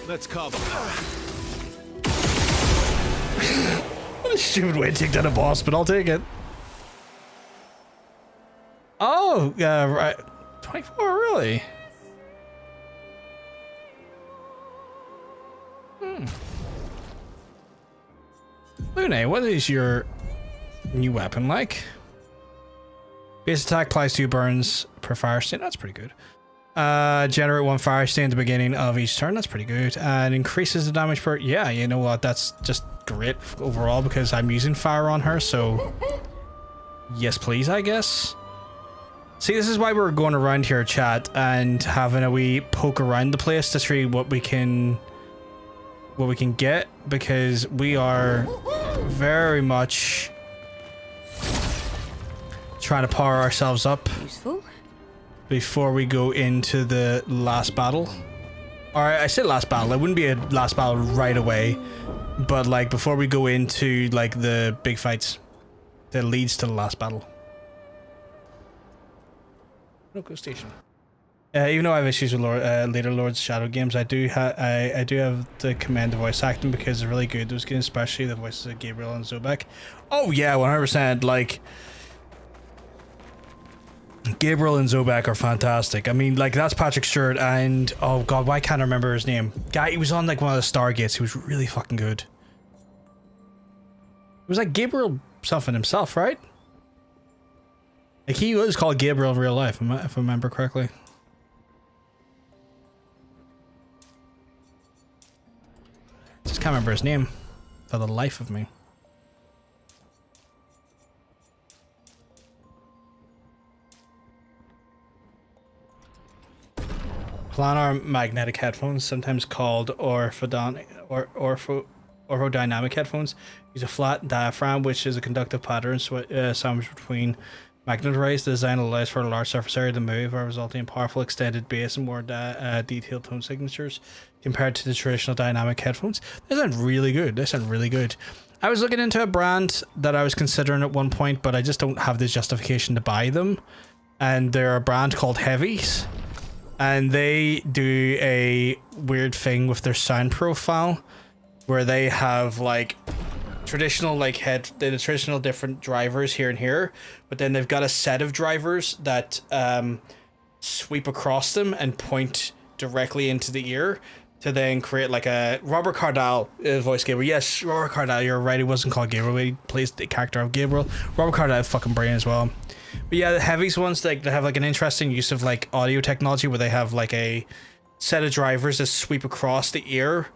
Let's carve a path. What a stupid way to take down a boss, but I'll take it. Oh, right. 24, really? Lune, what is your new weapon like? Base attack applies 2 burns per fire stain. That's pretty good. Generate 1 fire stain at the beginning of each turn. That's pretty good. And increases the damage per... Yeah, you know what? That's just great overall because I'm using fire on her, so... Yes, please, I guess. See, this is why we're going around here, chat, and having a wee poke around the place to see what we can get, because we are very much trying to power ourselves up Useful. before we go into the last battle. Or I said last battle, it wouldn't be a last battle right away, but like before we go into like the big fights that leads to the last battle. Go station. Even though I have issues with later Lord's Shadow games, I do have to commend the voice acting because it's really good. Those games, especially the voices of Gabriel and Zobek. Oh yeah, 100%. Like Gabriel and Zobek are fantastic. I mean, like that's Patrick Stewart and oh god, why can't I remember his name? Guy, he was on like one of the Stargates. He was really fucking good. It was like Gabriel something himself, right? Like he was called Gabriel in real life, if I remember correctly. Just can't remember his name for the life of me. Planar magnetic headphones, sometimes called orthodynamic headphones, use a flat diaphragm, which is a conductive pattern sandwiched between magnetic rays. The design allows for a large surface area to move, resulting in powerful extended bass and more detailed tone signatures compared to the traditional dynamic headphones. They sound really good. They sound really good. I was looking into a brand that I was considering at one point, but I just don't have the justification to buy them. And they're a brand called Heavies. And they do a weird thing with their sound profile where they have like traditional like the traditional different drivers here and here, but then they've got a set of drivers that sweep across them and point directly into the ear to then create like a Robert Cardell voice Gabriel. Yes, Robert Cardell, you're right, he wasn't called Gabriel, but he plays the character of Gabriel. Robert Cardell, fucking brain as well. But yeah, the Heavies ones, like they have like an interesting use of like audio technology where they have like a set of drivers that sweep across the ear.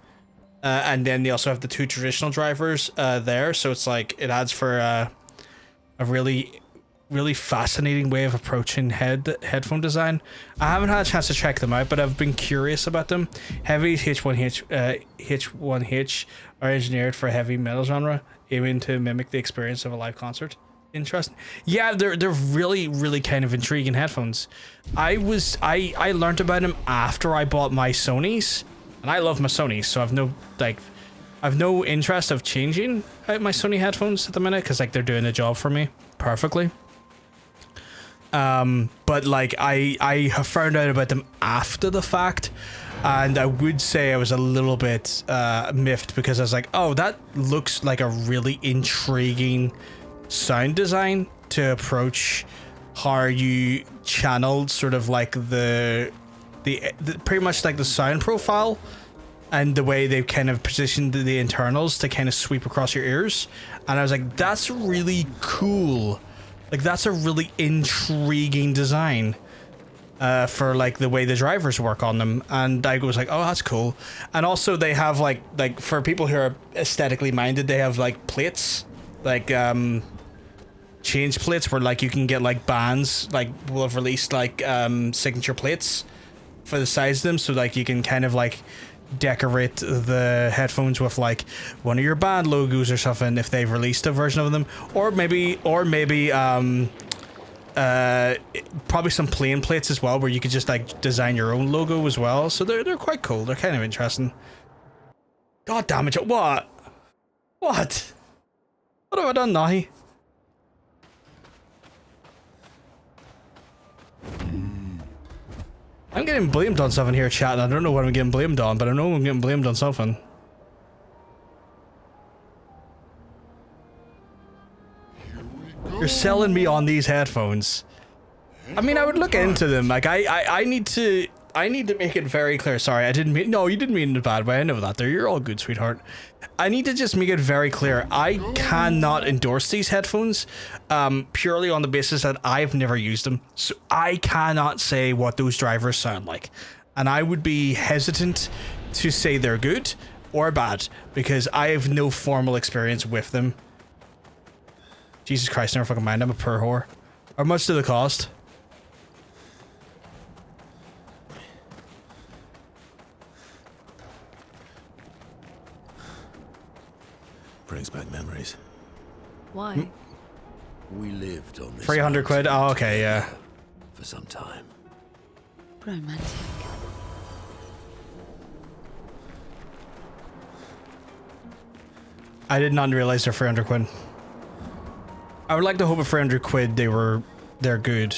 And then they also have the 2 traditional drivers there, so it's like it adds for a really fascinating way of approaching headphone design. I haven't had a chance to check them out, but I've been curious about them. Heavy H1H are engineered for heavy metal genre, aiming to mimic the experience of a live concert. Interesting. Yeah, they're really, really kind of intriguing headphones. I learned about them after I bought my Sonys, and I love my Sonys, so I've no interest of changing out my Sony headphones at the minute because like they're doing the job for me perfectly. But like I have found out about them after the fact, and I would say I was a little bit miffed because I was like, oh, that looks like a really intriguing sound design to approach how you channeled sort of like the pretty much like the sound profile and the way they've kind of positioned the internals to kind of sweep across your ears. And I was like, that's really cool. Like that's a really intriguing design for like the way the drivers work on them. And I was like, oh, that's cool. And also they have like for people who are aesthetically minded, they have like plates, like change plates where like you can get like bands, like will have released like signature plates for the size of them, so like you can kind of like decorate the headphones with like one of your band logos or something if they've released a version of them, or maybe probably some plain plates as well where you could just like design your own logo as well. So they're quite cool. They're kind of interesting. God damn it, what have I done now? I'm getting blamed on something here, chat, and I don't know what I'm getting blamed on, but I know I'm getting blamed on something. You're selling me on these headphones. I mean, I would look into them. Like, I need to make it very clear. Sorry, I didn't mean... No, you didn't mean it in a bad way. I know that. You're all good, sweetheart. I need to just make it very clear. I cannot endorse these headphones purely on the basis that I've never used them. So I cannot say what those drivers sound like. And I would be hesitant to say they're good or bad because I have no formal experience with them. Jesus Christ, never fucking mind. I'm a poor whore. How much do they cost? Brings back memories. Why? We lived on this 300 quid? Oh, okay, yeah. for some time. Romantic. I did not realize they're 300 quid. I would like to hope at 300 quid they're good.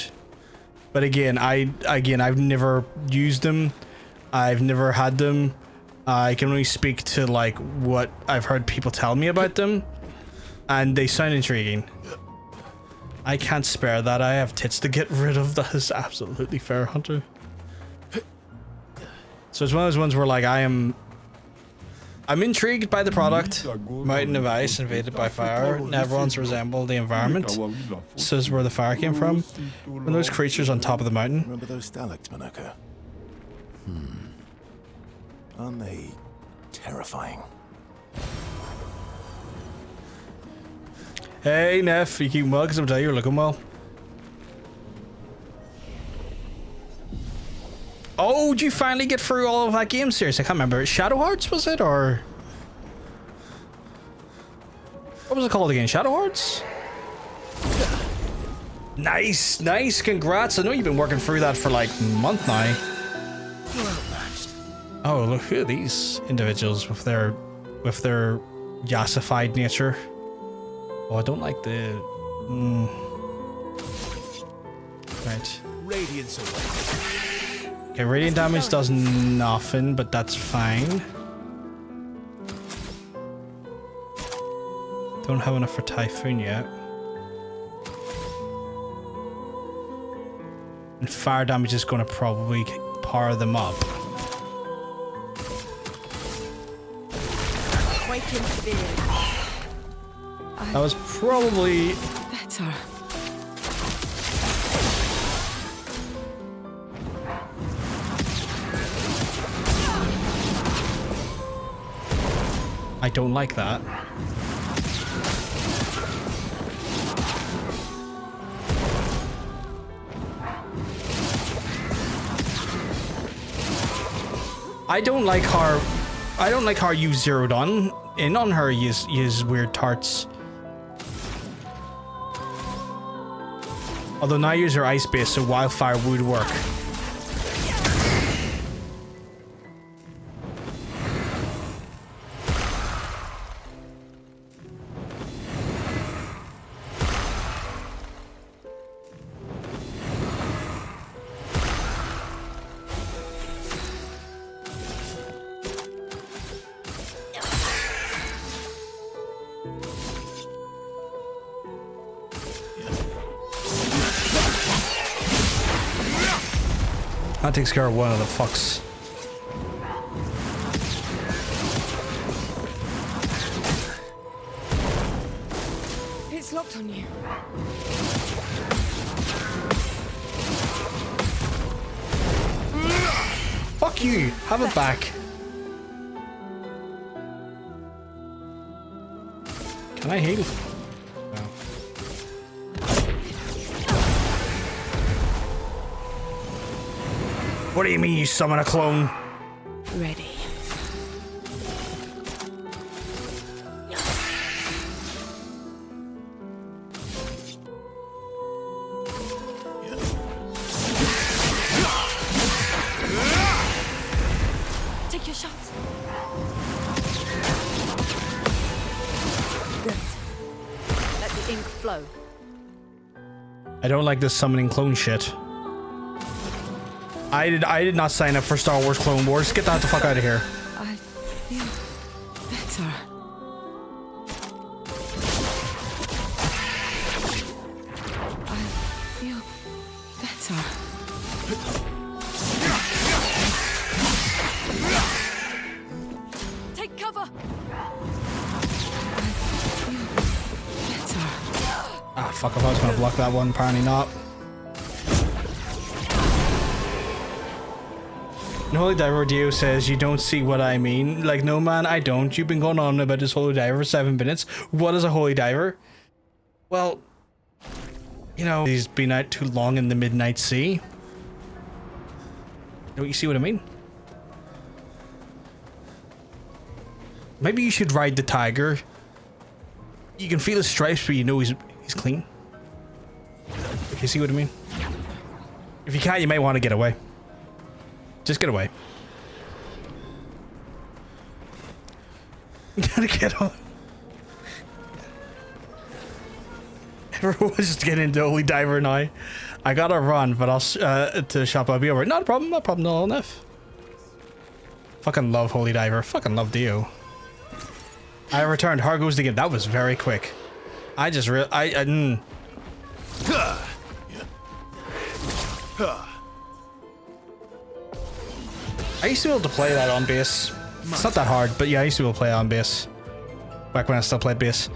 But again, I've never used them. I've never had them. I can only speak to like what I've heard people tell me about them, and they sound intriguing. I can't spare that. I have tits to get rid of. That is absolutely fair, Hunter. So it's one of those ones where like I'm intrigued by the product. Mountain of ice invaded by fire. Never once resembled the environment. This is where the fire came from. When those creatures on top of the mountain. Remember those stalactites, Monaco? Aren't they terrifying? Hey, Neff, you keeping well? Because I'm telling you, you're looking well. Oh, did you finally get through all of that game series? I can't remember. Shadow Hearts, was it? Or... what was it called again? Shadow Hearts? Nice, nice. Congrats. I know you've been working through that for like a month now. Oh, look at these individuals with their yassified nature. Oh, I don't like the... Right. Radiance away. Okay, radiant damage does nothing, but that's fine. Don't have enough for Typhoon yet. And fire damage is going to probably power them up. That was probably... better. I don't like that. I don't like how you zeroed in on her, you weird tarts. Although now yours are ice-based, so wildfire would work. That takes care of one of the fucks. It's locked on you. Fuck you! Have it back. Can I heal? No. What do you mean you summon a clone? Ready. Take your shots. Good. Let the ink flow. I don't like this summoning clone shit. I did not sign up for Star Wars Clone Wars. Get that the fuck out of here. I feel better. I feel better. Take cover. I feel better. Ah, fuck, if I was gonna block that one, apparently not. Holy Diver Dio says, you don't see what I mean. Like, no man, I don't. You've been going on about this Holy Diver for 7 minutes. What is a Holy Diver? Well, you know, he's been out too long in the Midnight Sea. Don't you see what I mean? Maybe you should ride the tiger. You can feel his stripes, but you know he's clean. You see what I mean? If you can't, you might want to get away. Just get away. Gotta get on. Everyone's just getting into Holy Diver now. I gotta run, but I'll to shop. I'll be over. Not a problem. Not a problem. No enough. Fucking love Holy Diver. Fucking love Dio. I returned. How goes the game? That was very quick. I just I used to be able to play that on bass. It's not that hard, but yeah, I used to be able to play it on bass. Back when I still played bass.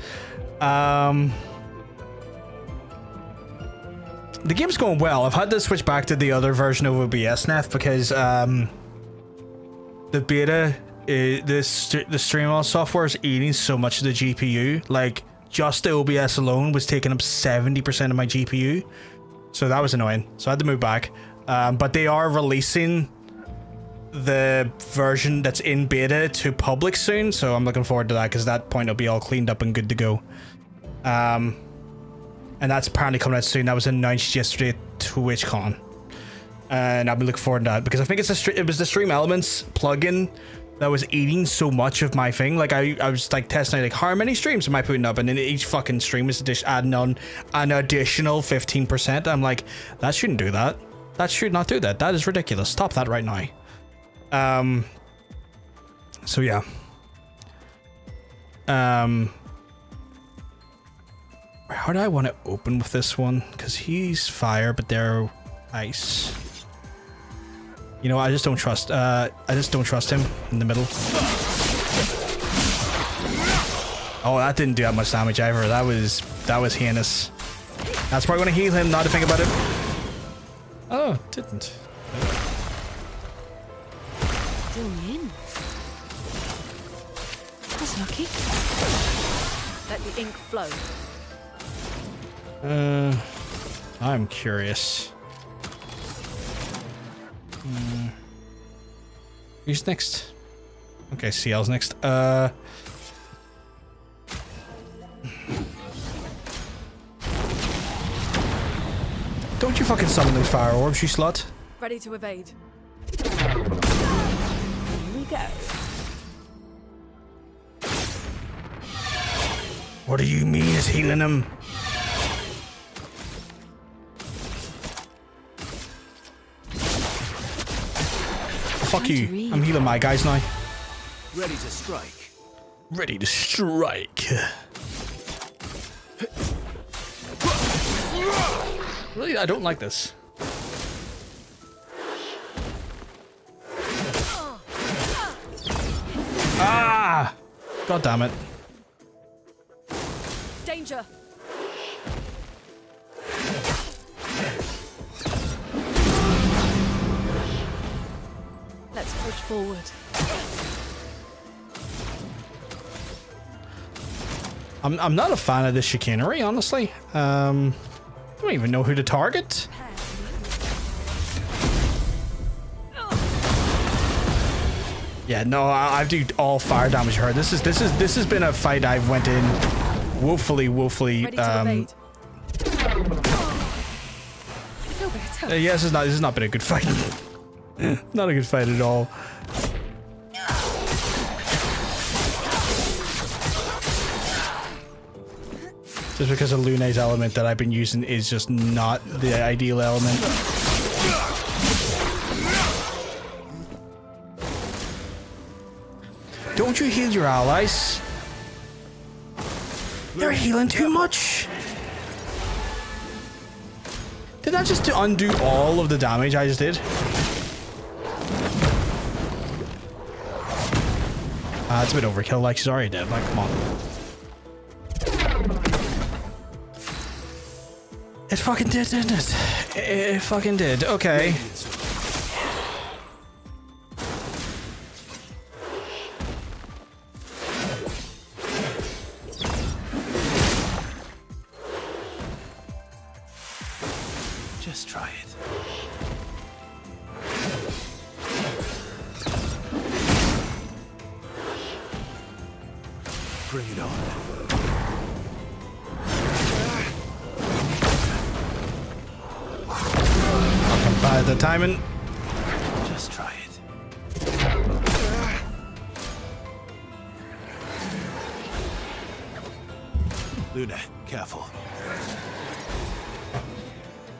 The game's going well. I've had to switch back to the other version of OBS now because the beta, the StreamOS software is eating so much of the GPU. Like, just the OBS alone was taking up 70% of my GPU. So that was annoying. So I had to move back. But they are releasing the version that's in beta to public soon, so I'm looking forward to that because at that point it'll be all cleaned up and good to go. And that's apparently coming out soon. That was announced yesterday at TwitchCon, and I'll be looking forward to that because I think it was the Stream Elements plugin that was eating so much of my thing. Like I was like testing like how many streams am I putting up, and then each fucking stream is adding on an additional 15%. I'm like, that shouldn't do that. That should not do that. That is ridiculous. Stop that right now. So yeah. How do I want to open with this one? Because he's fire, but they're ice. You know, I just don't trust him in the middle. Oh, that didn't do that much damage either. That was heinous. That's probably gonna heal him, now to think about it. Oh, it didn't. In. That's lucky. Let the ink flow. I'm curious. Who's next? Okay, CL's next. don't you fucking summon those fire orbs, you slut? Ready to evade. Here we go. What do you mean is healing him? Fuck you. I'm healing my guys now. Ready to strike. Ready to strike. Really, I don't like this. Ah! God damn it. Danger. Let's push forward. I'm not a fan of this chicanery, honestly. I don't even know who to target. Yeah, no, I do all fire damage to her. This has been a fight I've went in woefully. Ready to evade. Yeah, this has not been a good fight. Not a good fight at all. Just because of Lune's element that I've been using is just not the ideal element. Don't you heal your allies? They're healing too much. Did that just undo all of the damage I just did? It's a bit overkill, like she's already dead, like come on. It fucking did, didn't it? It fucking did, okay. Just try it. Bring it on. Fucking bad the timing. Just try it. Luna, careful.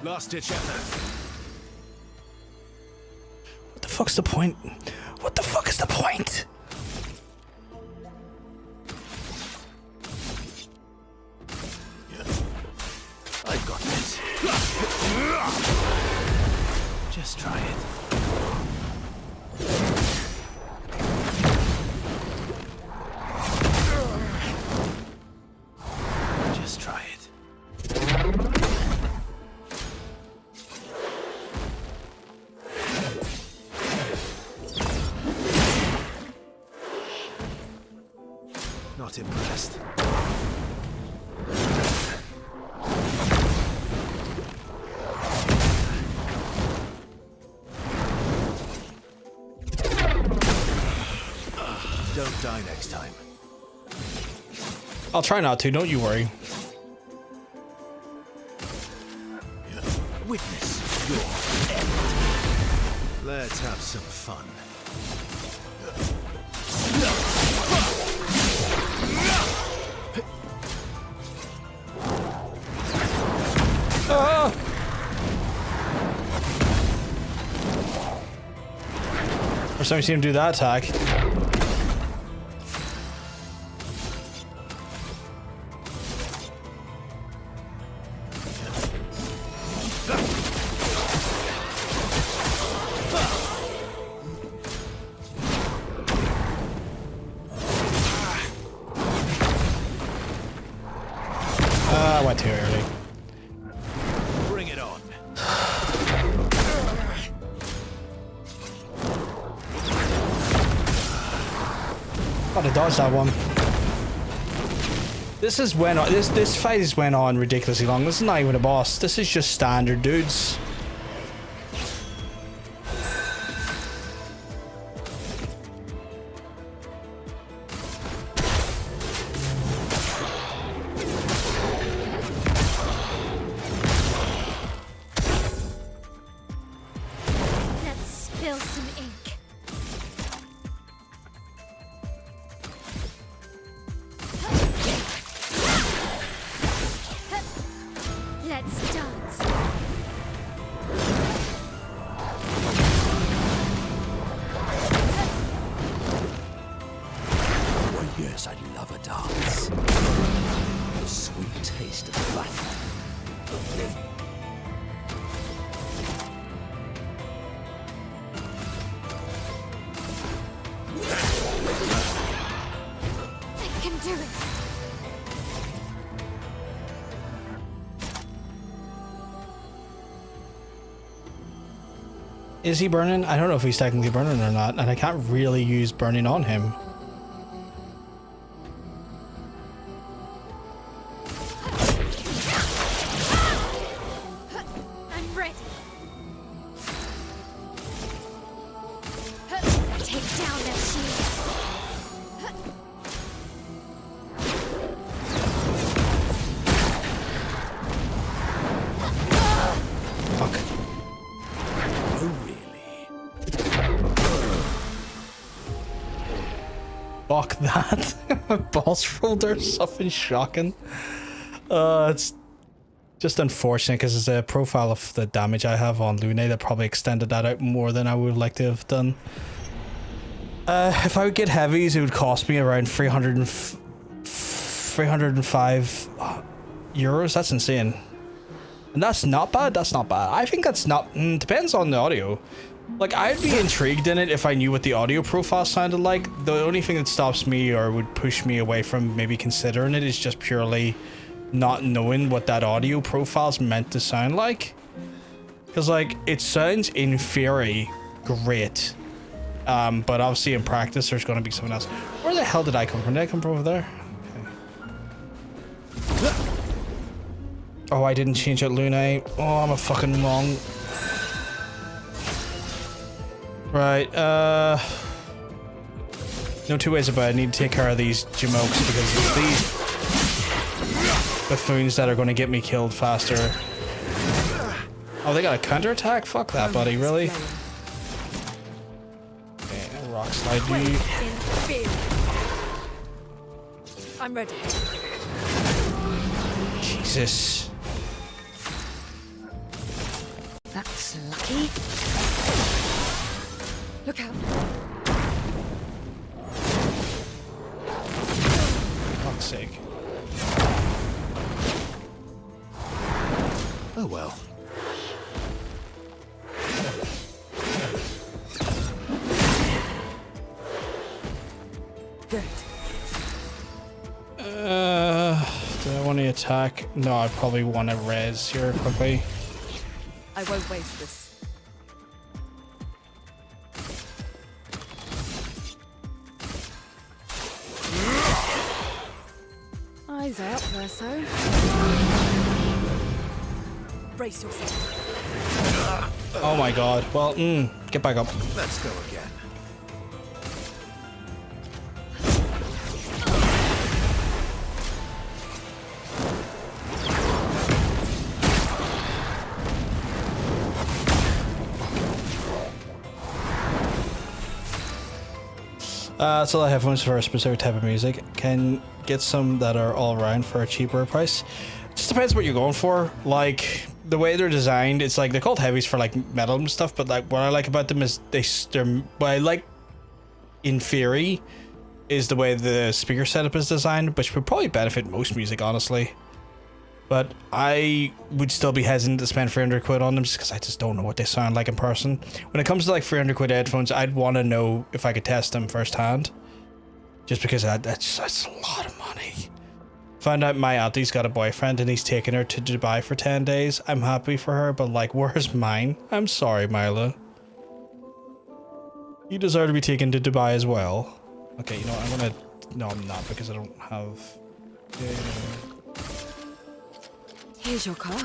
Last ditch effort. What the fuck's the point? What the fuck is the point? I've got this. Just try it. Just try it. Not impressed. Don't die next time. I'll try not to, don't you worry. Witness your end. Let's have some fun. Ah! First time you see him do that attack. I went too early. Bring it on. Gotta dodge that one. This fight has went on ridiculously long. This is not even a boss. This is just standard dudes. Is he burning? I don't know if he's technically burning or not, and I can't really use burning on him. I'm ready. Take down their shields. Fuck. Oh, really? Fuck that. My boss rolled there, something shocking. It's just unfortunate because it's a profile of the damage I have on Lune that probably extended that out more than I would like to have done. If I would get heavies, it would cost me around 305 euros. That's insane. And that's not bad. That's not bad. I think that's not... depends on the audio. Like, I'd be intrigued in it if I knew what the audio profile sounded like. The only thing that stops me or would push me away from maybe considering it is just purely not knowing what that audio profile's meant to sound like. Because, like, it sounds in theory great. But obviously in practice there's going to be something else. Where the hell did I come from? Did I come from over there? Okay. Oh, I didn't change out Lune. Oh, I'm a fucking monk. Right, no two ways about it. I need to take care of these Jamokes because it's these buffoons that are going to get me killed faster. Oh, they got a counterattack? Fuck that, buddy, really? Okay, rock slide you. I'm ready. Jesus. That's lucky. Look out. Fuck's sake. Oh well. Good. Do I want to attack? No, I probably want to res here quickly. I won't waste this. Eyes out there, so. Brace yourself. Oh my god. Well, get back up. Let's go again. So I have ones for a specific type of music. Can get some that are all around for a cheaper price. It just depends what you're going for. Like the way they're designed, it's like they're called heavies for like metal and stuff. But like what I like about them is they're what I like in theory is the way the speaker setup is designed, which would probably benefit most music, honestly. But I would still be hesitant to spend 300 quid on them just because I just don't know what they sound like in person. When it comes to like 300 quid headphones, I'd want to know if I could test them firsthand. Just because that's a lot of money. Found out my auntie's got a boyfriend and he's taking her to Dubai for 10 days. I'm happy for her, but like, where's mine? I'm sorry, Mila. You deserve to be taken to Dubai as well. Okay, you know what, I'm gonna... No, I'm not, because I don't have... Here's your card.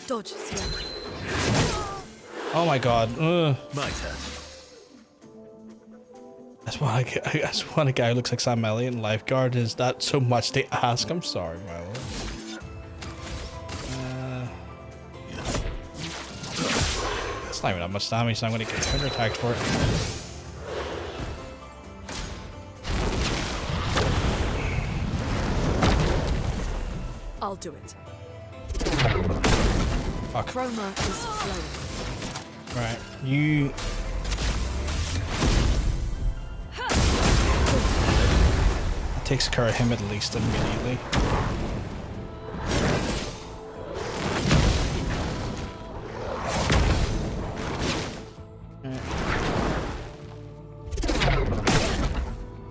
Dodge, slow. Oh my god. My turn. I just want a guy who looks like Sam Elliott in Lifeguard. Is that so much to ask? I'm sorry, Milo. That's not even that much damage, so I'm going to get counterattacked for it. I'll do it. Fuck. Chroma is flowing. Right, you... That takes care of him at least immediately.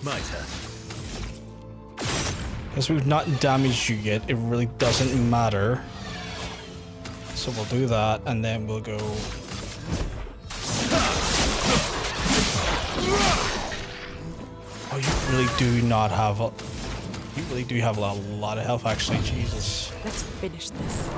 My turn. Because we've not damaged you yet, it really doesn't matter. So we'll do that, and then we'll go really do not have a... You really do have a lot of health, actually. Jesus. Let's finish this.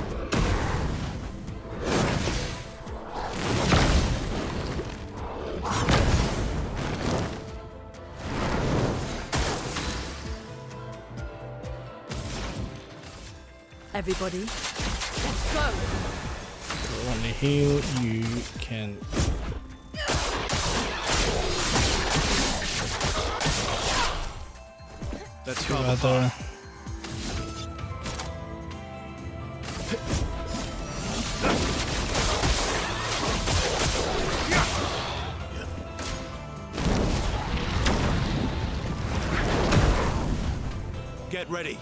Everybody, let's go. On the heal, you can... Let's Go go. out there. Get ready.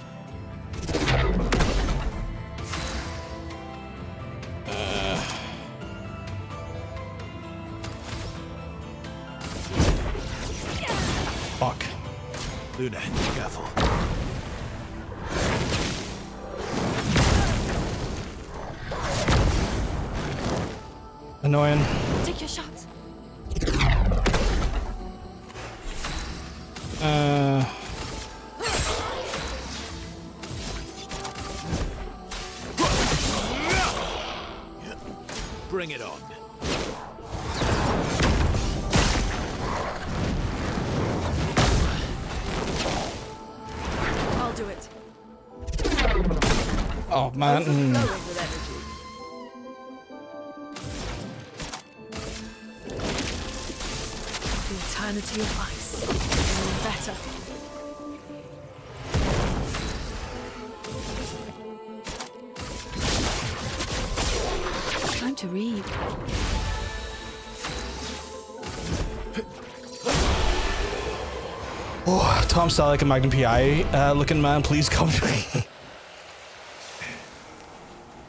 Fuck. Luna, careful. Annoying. Take your shot. Bring it on. I'll do it. Oh, man. Overflowing with energy. The eternity of ice. Even better. Time to read. Oh, Tom Selleck and Magnum PI looking man, please come to me.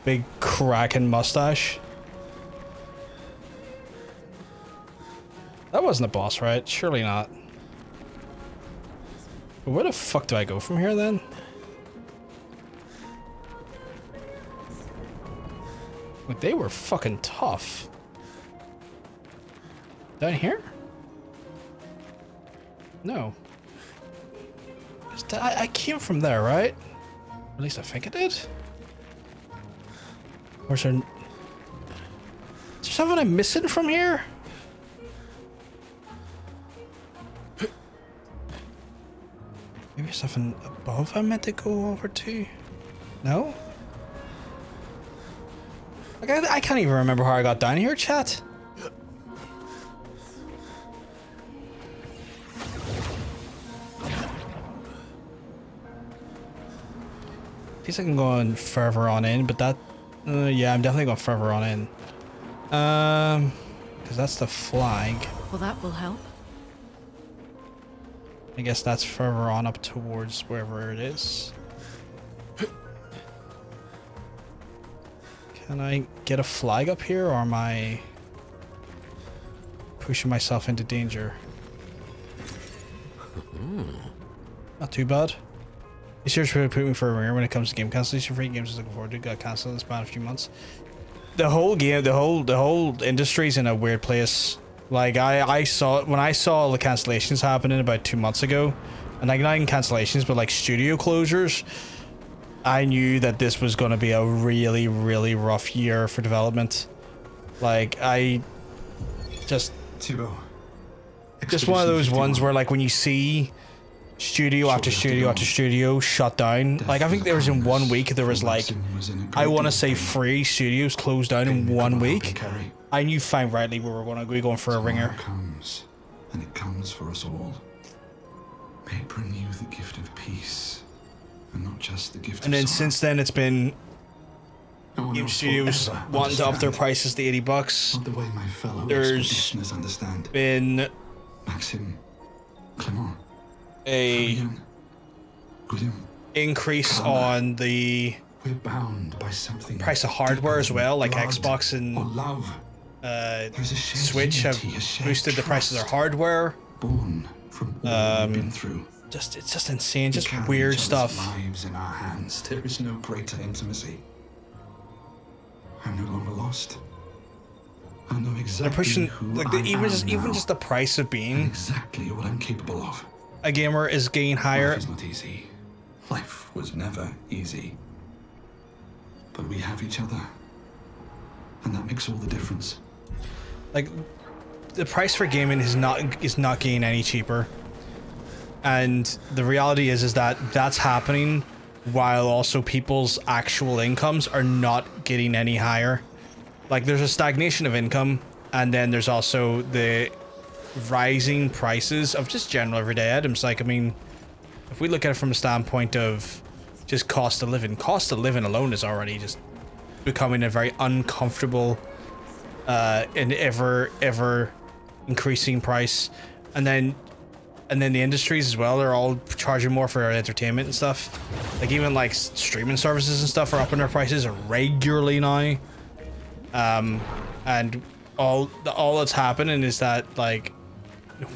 Big cracking mustache. That wasn't a boss, right? Surely not. But where the fuck do I go from here then? Like, they were fucking tough. Down here? No. I came from there, right? At least I think I did. Or is there something I'm missing from here? Maybe something above I meant to go over to? No? Like, I can't even remember how I got down here, chat. I guess I can go on further on in, but that... yeah, I'm definitely going further on in. Because that's the flag. Well, that will help. I guess that's further on up towards wherever it is. Can I get a flag up here, or am I pushing myself into danger? Not too bad. You seriously put me for a ringer when it comes to game cancellation. Free games I was looking forward to got cancelled in the span of a few months. The whole game, the whole industry's in a weird place. Like I saw when I saw the cancellations happening about 2 months ago, and like not even cancellations, but like studio closures. I knew that this was going to be a really, really rough year for development. Like I just one of those ones where like when you see studio after studio after studio shut down. Like I think there was in 1 week there was like I want to say 3 studios closed down in 1 week. I knew fine rightly we were going to be going for a ringer. Comes, and it comes for us all. May it bring you the gift of peace, and not just the gift. And of then sorrow. since then it's been No one game else studios will ever wanting to up their understand. prices to $80. Not the way my fellow There's expeditioners understand. been Maxim, Clement, a Fabian, William. increase on the We're bound by something. price of hardware as well, like blood Xbox or and love. There's a shared Switch have unity, a shared boosted the price of their trust, hardware. born from all we've been through. It's just insane, just We carry weird each other's stuff. Lives in our hands. There is no greater intimacy. I'm no longer lost. I know exactly They're pushing who like I even am just now, the price of and being exactly what I'm capable of. a gamer is getting higher. Life is not easy. Life was never easy. But we have each other. And that makes all the difference. Like, the price for gaming is not getting any cheaper. And the reality is that that's happening while also people's actual incomes are not getting any higher. Like, there's a stagnation of income, and then there's also the rising prices of just general everyday items. Like, I mean, if we look at it from a standpoint of just cost of living alone is already just becoming a very uncomfortable and ever increasing price. And then the industries as well, they're all charging more for entertainment and stuff. Like, even like streaming services and stuff are upping their prices regularly now. And all that's happening is that, like,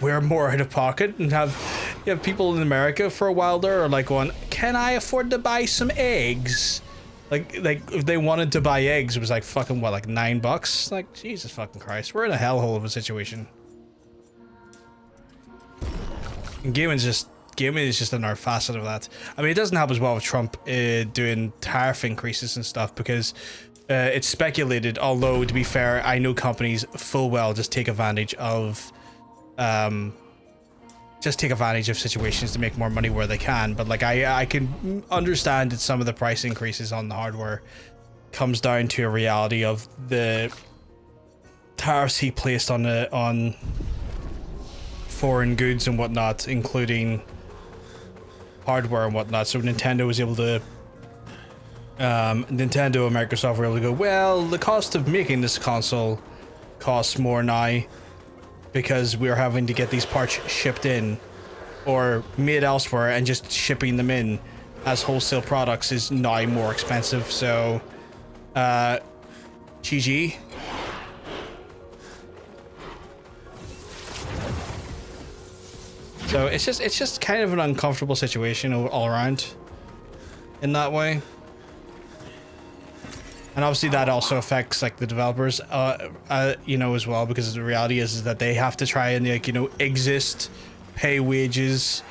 we're more out of pocket, and you have people in America for a while there are like going, can I afford to buy some eggs? Like if they wanted to buy eggs, it was like fucking what, like $9? Like, Jesus fucking Christ, we're in a hellhole of a situation. And gaming is just another facet of that. I mean, it doesn't help as well with Trump doing tariff increases and stuff, because it's speculated, although to be fair, I know companies full well just take advantage of situations to make more money where they can. But like, I can understand that some of the price increases on the hardware comes down to a reality of the tariffs he placed on foreign goods and whatnot, including hardware and whatnot. So Nintendo was able to Nintendo and Microsoft were able to go, well, the cost of making this console costs more now because we're having to get these parts shipped in or made elsewhere, and just shipping them in as wholesale products is now more expensive. So GG. So it's just kind of an uncomfortable situation all around in that way. And obviously that also affects like the developers, you know, as well, because the reality is that they have to try and, like, you know, exist, pay wages,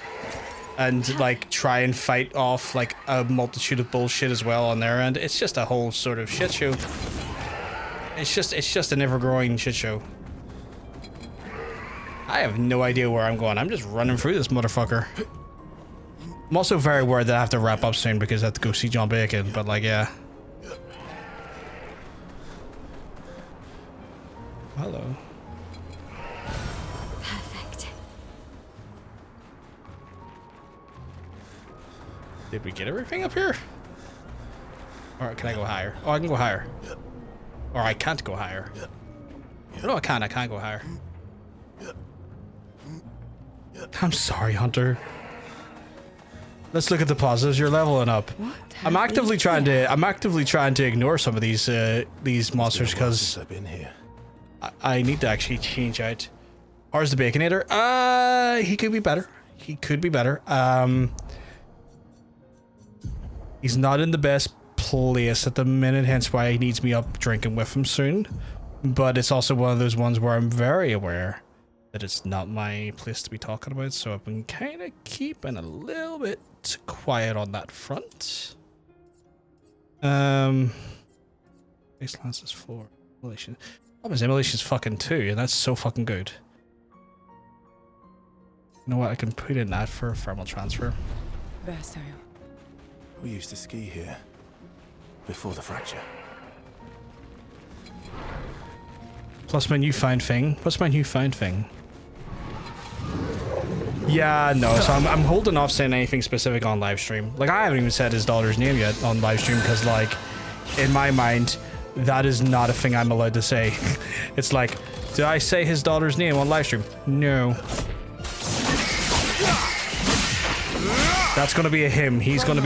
and like try and fight off like a multitude of bullshit as well on their end. It's just a whole sort of shit show. It's just an ever-growing shit show. I have no idea where I'm going. I'm just running through this motherfucker. I'm also very worried that I have to wrap up soon because I have to go see John Bacon, but like, yeah. Hello. Perfect. Did we get everything up here? Or can I go higher? Oh, I can go higher. Or I can't go higher. No, I can't go higher. I'm sorry, Hunter. Let's look at the positives. You're leveling up. What? I'm actively trying to ignore some of these monsters because I've been here. I need to actually change out. How's the Baconator? He could be better. He could be better. He's not in the best place at the minute, hence why he needs me up drinking with him soon. But it's also one of those ones where I'm very aware that it's not my place to be talking about, so I've been kind of keeping a little bit quiet on that front. Base lance is 4. Emulation. Oh, his emulation's fucking 2, and that's so fucking good. You know what? I can put in that for a thermal transfer. Versatile. We used to ski here before the fracture. Plus my newfound thing. What's my newfound thing? Yeah, no, so I'm holding off saying anything specific on live stream. Like, I haven't even said his daughter's name yet on live stream because, like, in my mind, that is not a thing I'm allowed to say. It's like, did I say his daughter's name on live stream? No. That's gonna be a him. He's going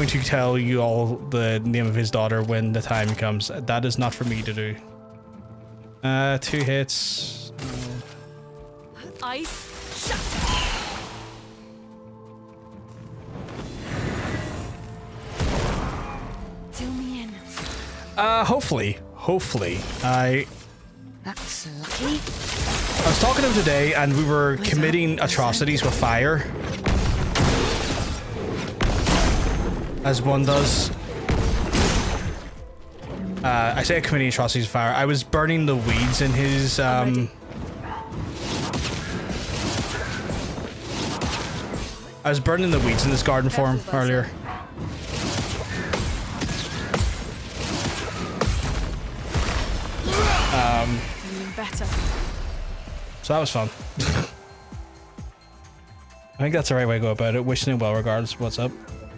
to tell you all the name of his daughter when the time comes. That is not for me to do. 2 hits. Ice. Shut. Do me in. Hopefully. That's lucky. I was talking to him today, and we were committing atrocities with fire. As one does. I say committing atrocities with fire. I was burning the weeds in his, I was burning the weeds in this garden for him earlier. Feeling better. So that was fun. I think that's the right way to go about it. Wishing him well regardless of what's up.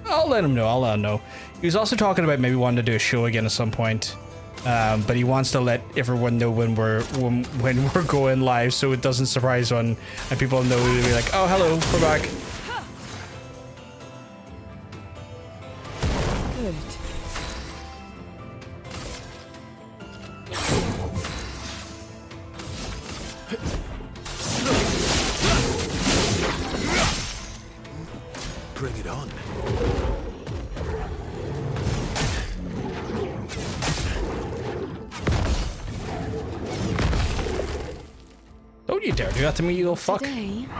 I'll let him know. I'll let him know. He was also talking about maybe wanting to do a show again at some point. But he wants to let everyone know when we're going live, so it doesn't surprise when people know to be like, oh hello, we're back. Good. Bring it on. Don't you dare do that to me, you little fuck. Today, I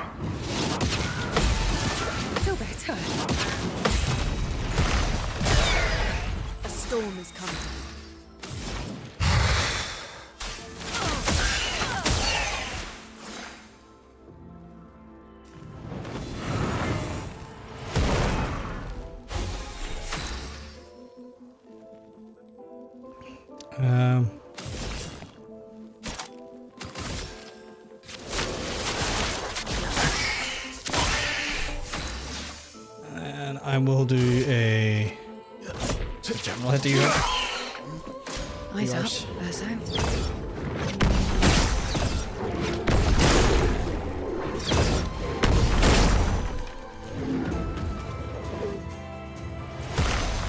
feel better. A storm is coming. And I will do a general hit to you. Eyes up, Yours. Verso.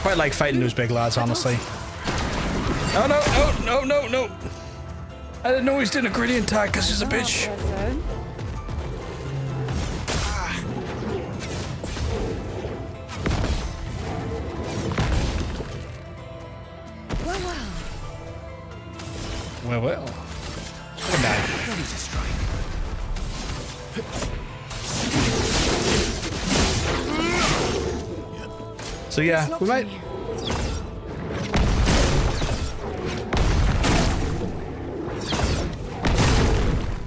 Quite like fighting those big lads, honestly. Oh no, no, no, no, no. I didn't know he's doing a gradient attack because he's a bitch. Verso. Well, well. Well, well. Good night. Ready to strike. So yeah, we might.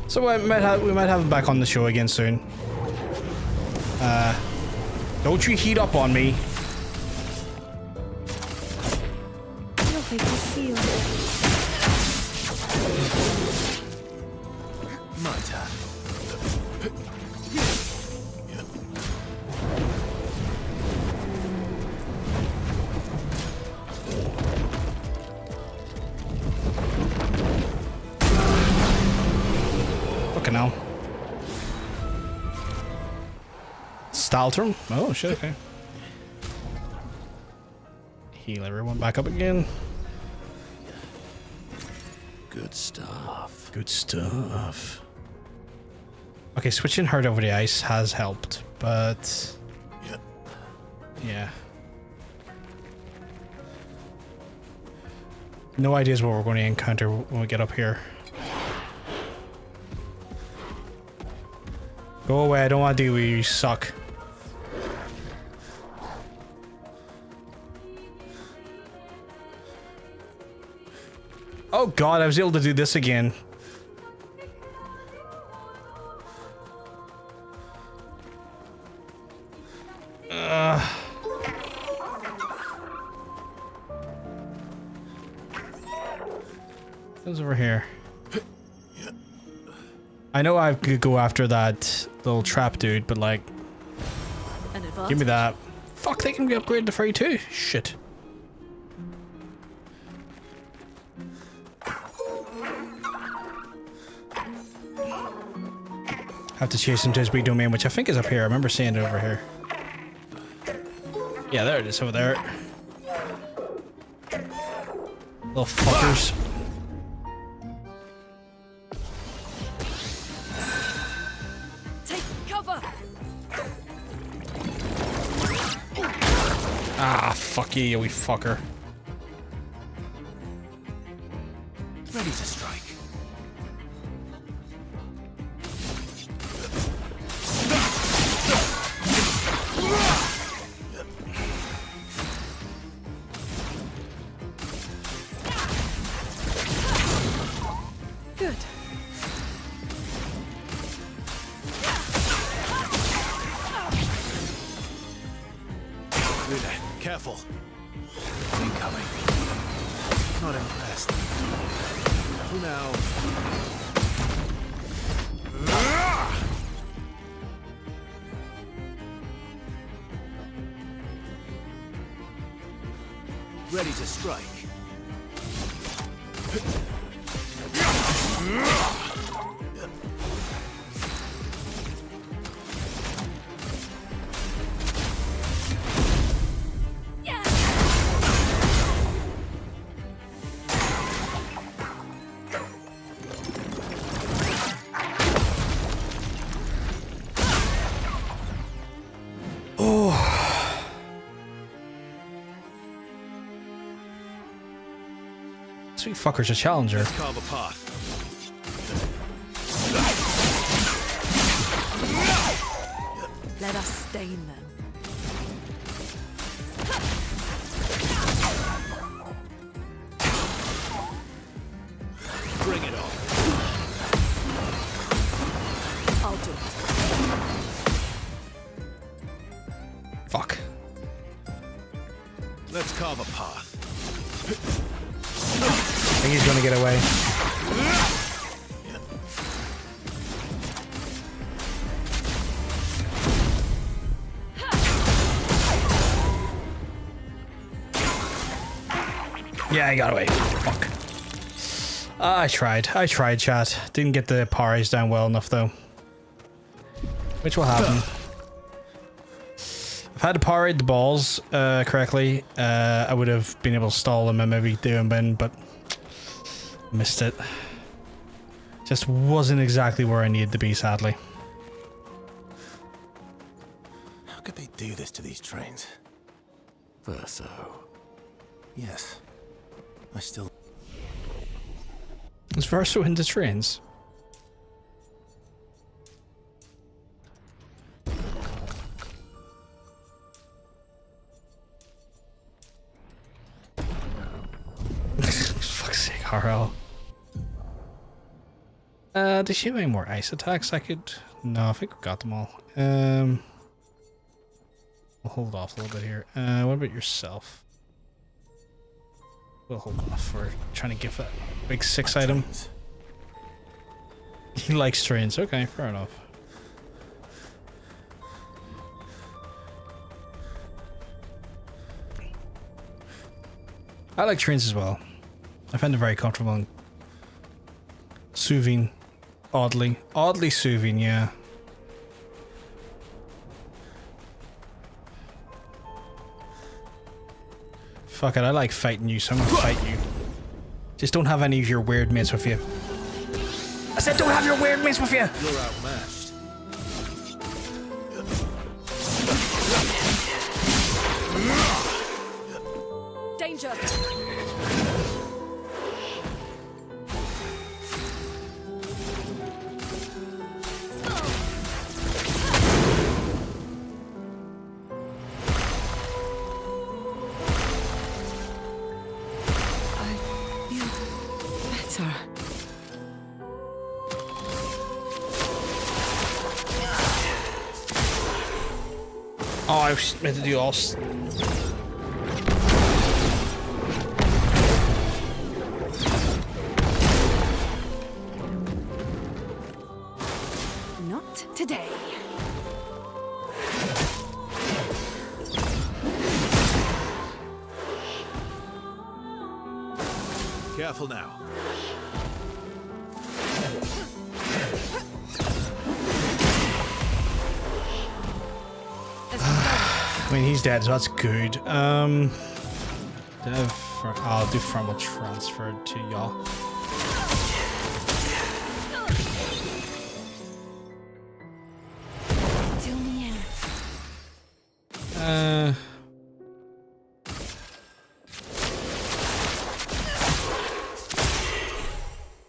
So we might have him back on the show again soon. Don't you heat up on me. Nothing to feel. My turn. Fucking hell. Staltrum? Oh shit, okay. Heal everyone back up again. Good stuff. Good stuff. Okay, switching hurt over the ice has helped, but yeah. No ideas what we're going to encounter when we get up here. Go away, I don't want to deal with you, you suck. Oh god, I was able to do this again. Who's over here? I know I could go after that little trap dude, but like, An advantage. give me that. Fuck, they can be upgraded to free too. Shit. Have to chase him to his weak domain, which I think is up here. I remember seeing it over here. Yeah, there it is over there. Little fuckers. Take cover. Ah, fuck you, you wee fucker. Ready to strike. Rita, careful. Incoming. Not impressed. Careful now. Ready to strike. Sweet fucker's a challenger. Let's carve a path. Let us stain them. Bring it on. I'll do it. Fuck. Let's carve a path. I think he's gonna get away. Yeah, I got away. Fuck. I tried, chat. Didn't get the parries down well enough, though. Which will happen. If I had parried the balls correctly, I would have been able to stall them and maybe do them in, but missed it. Just wasn't exactly where I needed to be, sadly. How could they do this to these trains? Verso. Yes. I still... Is Verso into trains? Fuck's sake, RL. Does she have any more ice attacks I could... No, I think we got them all. We'll hold off a little bit here. What about yourself? We'll hold off for trying to give that big 6 item. He likes trains. Okay, fair enough. I like trains as well. I find it very comfortable and soothing. Oddly soothing, yeah. Fuck it, I like fighting you, so I'm gonna fight you. Just don't have any of your weird mates with you. I said don't have your weird mates with you! You're outmatched. Danger! Oh, I was meant to do all. Not today. Careful now. I mean, he's dead, so that's good. I'll do thermal transfer to y'all. Till the end.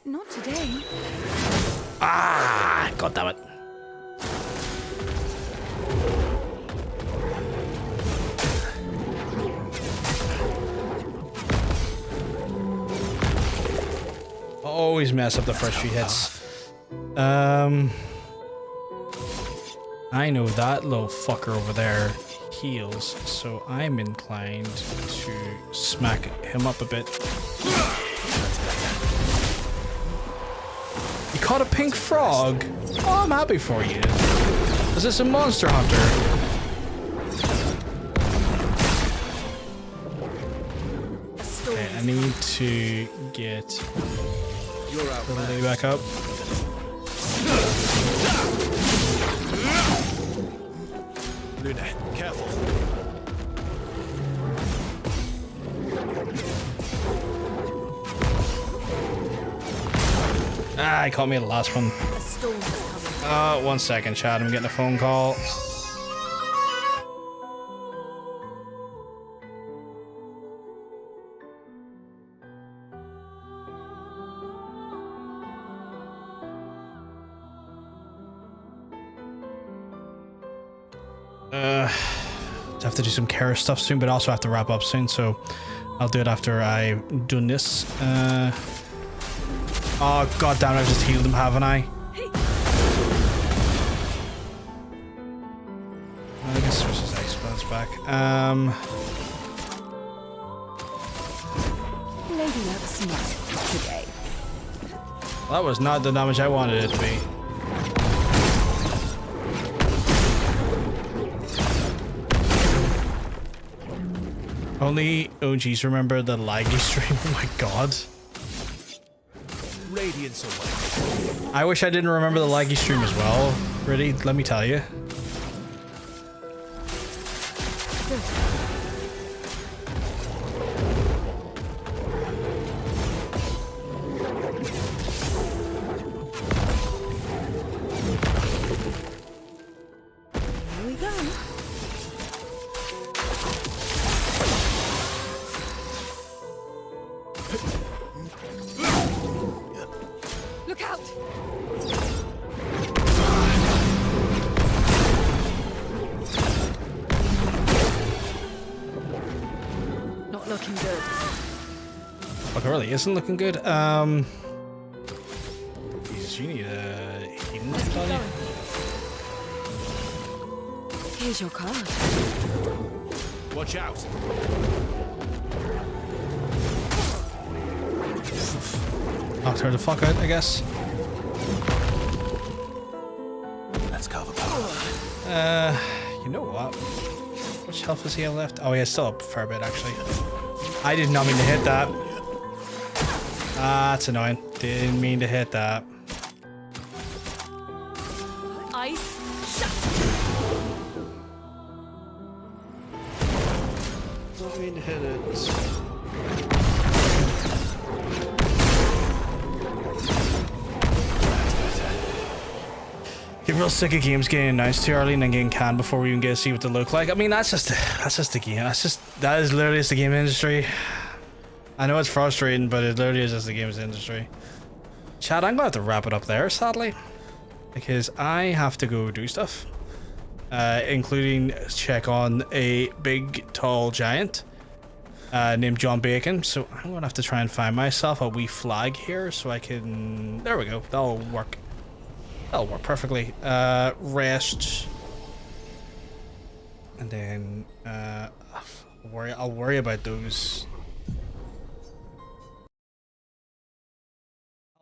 Not today. Ah, god damn it. Always mess up the first few hits. I know that little fucker over there. heals, so I'm inclined to smack him up a bit. You caught a pink frog? Oh, I'm happy for you. Is this a monster hunter? Okay, I need to get the lady back up. Luna, careful. Ah, he caught me at the last one. A storm is coming. 1 second, Chad. I'm getting a phone call. I have to do some care stuff soon, but also have to wrap up soon, so I'll do it after I've done this. Oh god damn it, I've just healed him, haven't I? I guess switch his X-Spells back. Lady never smiled today. That was not the damage I wanted it to be. Only OGs remember the laggy stream. Oh my god. Radiance away. I wish I didn't remember the laggy stream as well. Really, let me tell you. Here we go. Look out! Not looking good. Fuck, it really isn't looking good. Jesus, you need a healing spell. Here's your card. Watch out. Knocked her the fuck out, I guess. Let's cover power. You know what? Which health does he have left? Oh, he has still a fair bit, actually. I did not mean to hit that. Ah, that's annoying. Didn't mean to hit that. Ice, shut! Don't mean to hit it. Get real sick of games getting announced too early and then getting canned before we even get to see what they look like. I mean, that's just the game. That is literally just the game industry. I know it's frustrating, but it literally is just the games industry. Chad, I'm gonna have to wrap it up there, sadly, because I have to go do stuff, including check on a big, tall giant named John Bacon. So I'm gonna have to try and find myself a wee flag here so I can. There we go. That'll work. That'll work perfectly. Rest, and then I'll worry about those.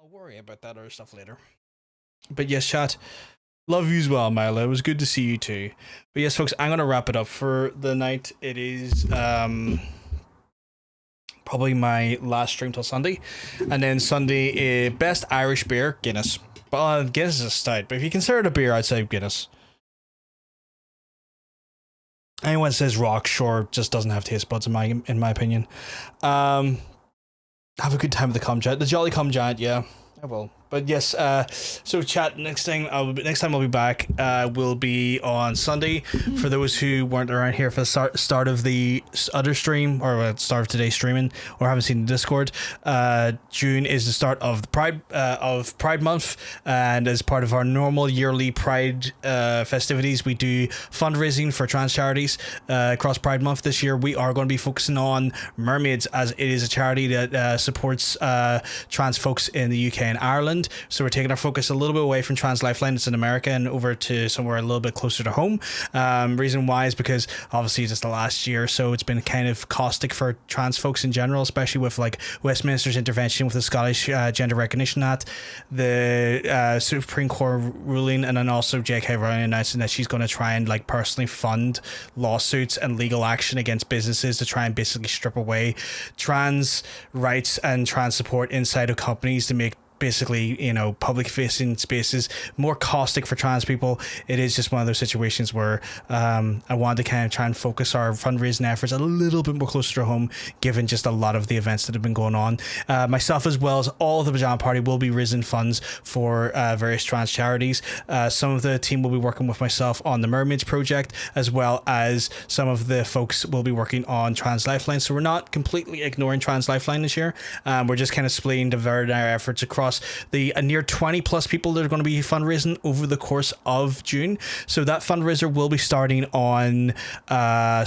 I'll worry about that other stuff later. But yes, chat. Love you as well, Milo. It was good to see you too. But yes, folks, I'm gonna wrap it up for the night. It is probably my last stream till Sunday, and then Sunday, best Irish beer, Guinness. But Guinness is a stout, but if you consider it a beer, I'd say Guinness. Anyone that says rock, sure, just doesn't have taste buds in my opinion. Have a good time with the cum giant. The Jolly Cum Giant, yeah, I will. But yes, so chat, next time I'll be back will be on Sunday. For those who weren't around here for the start of the other stream, or start of today's streaming, or haven't seen the Discord, June is the start of the Pride Month, and as part of our normal yearly Pride festivities, we do fundraising for trans charities across Pride Month. This year we are going to be focusing on Mermaids, as it is a charity that supports trans folks in the UK and Ireland. Ireland. So we're taking our focus a little bit away from Trans Lifeline, it's in America, and over to somewhere a little bit closer to home. Reason why is because obviously just the last year or so it's been kind of caustic for trans folks in general, especially with like Westminster's intervention with the Scottish Gender Recognition Act, the Supreme Court ruling, and then also J.K. Rowling announcing that she's going to try and like personally fund lawsuits and legal action against businesses to try and basically strip away trans rights and trans support inside of companies to make basically, you know, public facing spaces more caustic for trans people. It is just one of those situations where I wanted to kind of try and focus our fundraising efforts a little bit more closer to home, given just a lot of the events that have been going on. Myself, as well as all of the Pajama Party, will be raising funds for various trans charities. Some of the team will be working with myself on the Mermaids project, as well as some of the folks will be working on Trans Lifeline. So we're not completely ignoring Trans Lifeline this year. We're just kind of splitting our efforts across the near 20 plus people that are going to be fundraising over the course of June. So that fundraiser will be starting on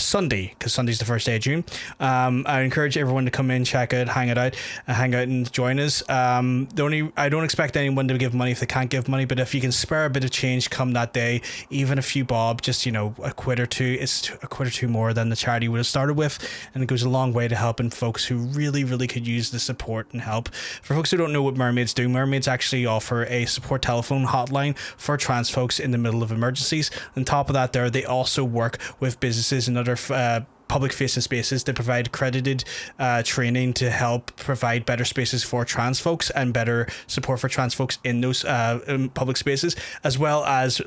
Sunday, because Sunday's the first day of June. I encourage everyone to come in, check out, hang out and join us. I don't expect anyone to give money if they can't give money, but if you can spare a bit of change come that day, even a few bob, just, you know, a quid or two, it's a quid or two more than the charity would have started with, and it goes a long way to helping folks who really could use the support and help. For folks who don't know what Mermaids do, Mermaids actually offer a support telephone hotline for trans folks in the middle of emergencies. On top of that, they also work with businesses and other public facing spaces to provide accredited training to help provide better spaces for trans folks and better support for trans folks in those public spaces, as well as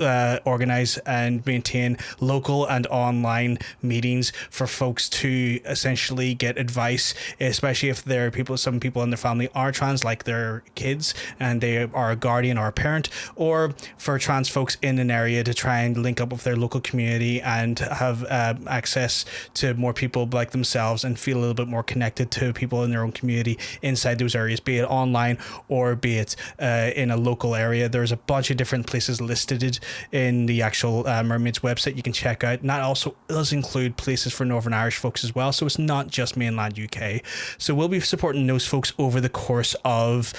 organize and maintain local and online meetings for folks to essentially get advice, especially if there are some people in their family are trans, like their kids, and they are a guardian or a parent, or for trans folks in an area to try and link up with their local community and have access to more people like themselves and feel a little bit more connected to people in their own community inside those areas, be it online or be it in a local area. There's a bunch of different places listed in the actual Mermaids website you can check out, and that also does include places for Northern Irish folks as well, so it's not just mainland UK. So we'll be supporting those folks over the course of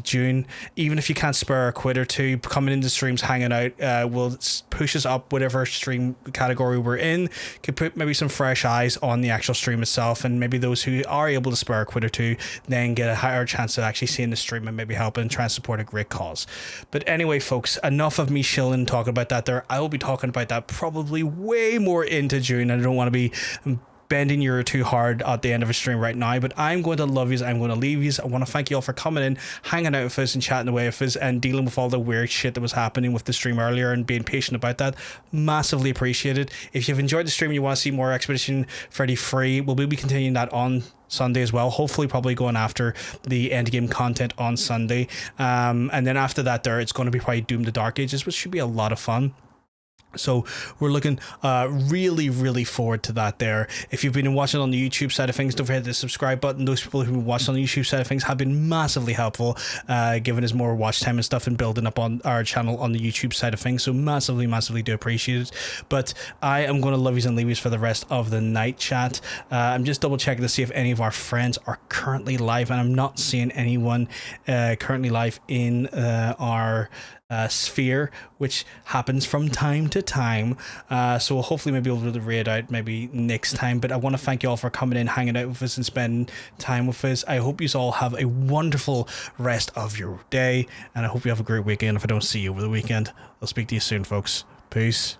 June. Even if you can't spare a quid or two, coming into streams, hanging out will push us up whatever stream category we're in, could put maybe some fresh eyes on the actual stream itself, and maybe those who are able to spare a quid or two then get a higher chance of actually seeing the stream and maybe helping try and support a great cause. But anyway, folks, enough of me shilling talking about that there. I will be talking about that probably way more into June, and I don't want to be bending you too hard at the end of a stream right now, but I'm going to love you. I'm going to leave you. I want to thank you all for coming in, hanging out with us and chatting away with us and dealing with all the weird shit that was happening with the stream earlier and being patient about that. Massively appreciated. If you've enjoyed the stream and you want to see more Expedition Freddy free, we'll be continuing that on Sunday as well, hopefully probably going after the endgame content on Sunday, and then after that it's going to be probably Doom the Dark Ages, which should be a lot of fun. So we're looking really forward to that there. If you've been watching on the YouTube side of things, don't forget the subscribe button. Those people who've been watching on the YouTube side of things have been massively helpful, giving us more watch time and stuff and building up on our channel on the YouTube side of things. So massively do appreciate it. But I am going to love yous and leave yous for the rest of the night chat. I'm just double checking to see if any of our friends are currently live, and I'm not seeing anyone currently live in our sphere, which happens from time to time, so we'll hopefully maybe be able to raid out maybe next time. But I want to thank you all for coming in, hanging out with us and spending time with us. I hope you all have a wonderful rest of your day, and I hope you have a great weekend. If I don't see you over the weekend, I'll speak to you soon, folks. Peace.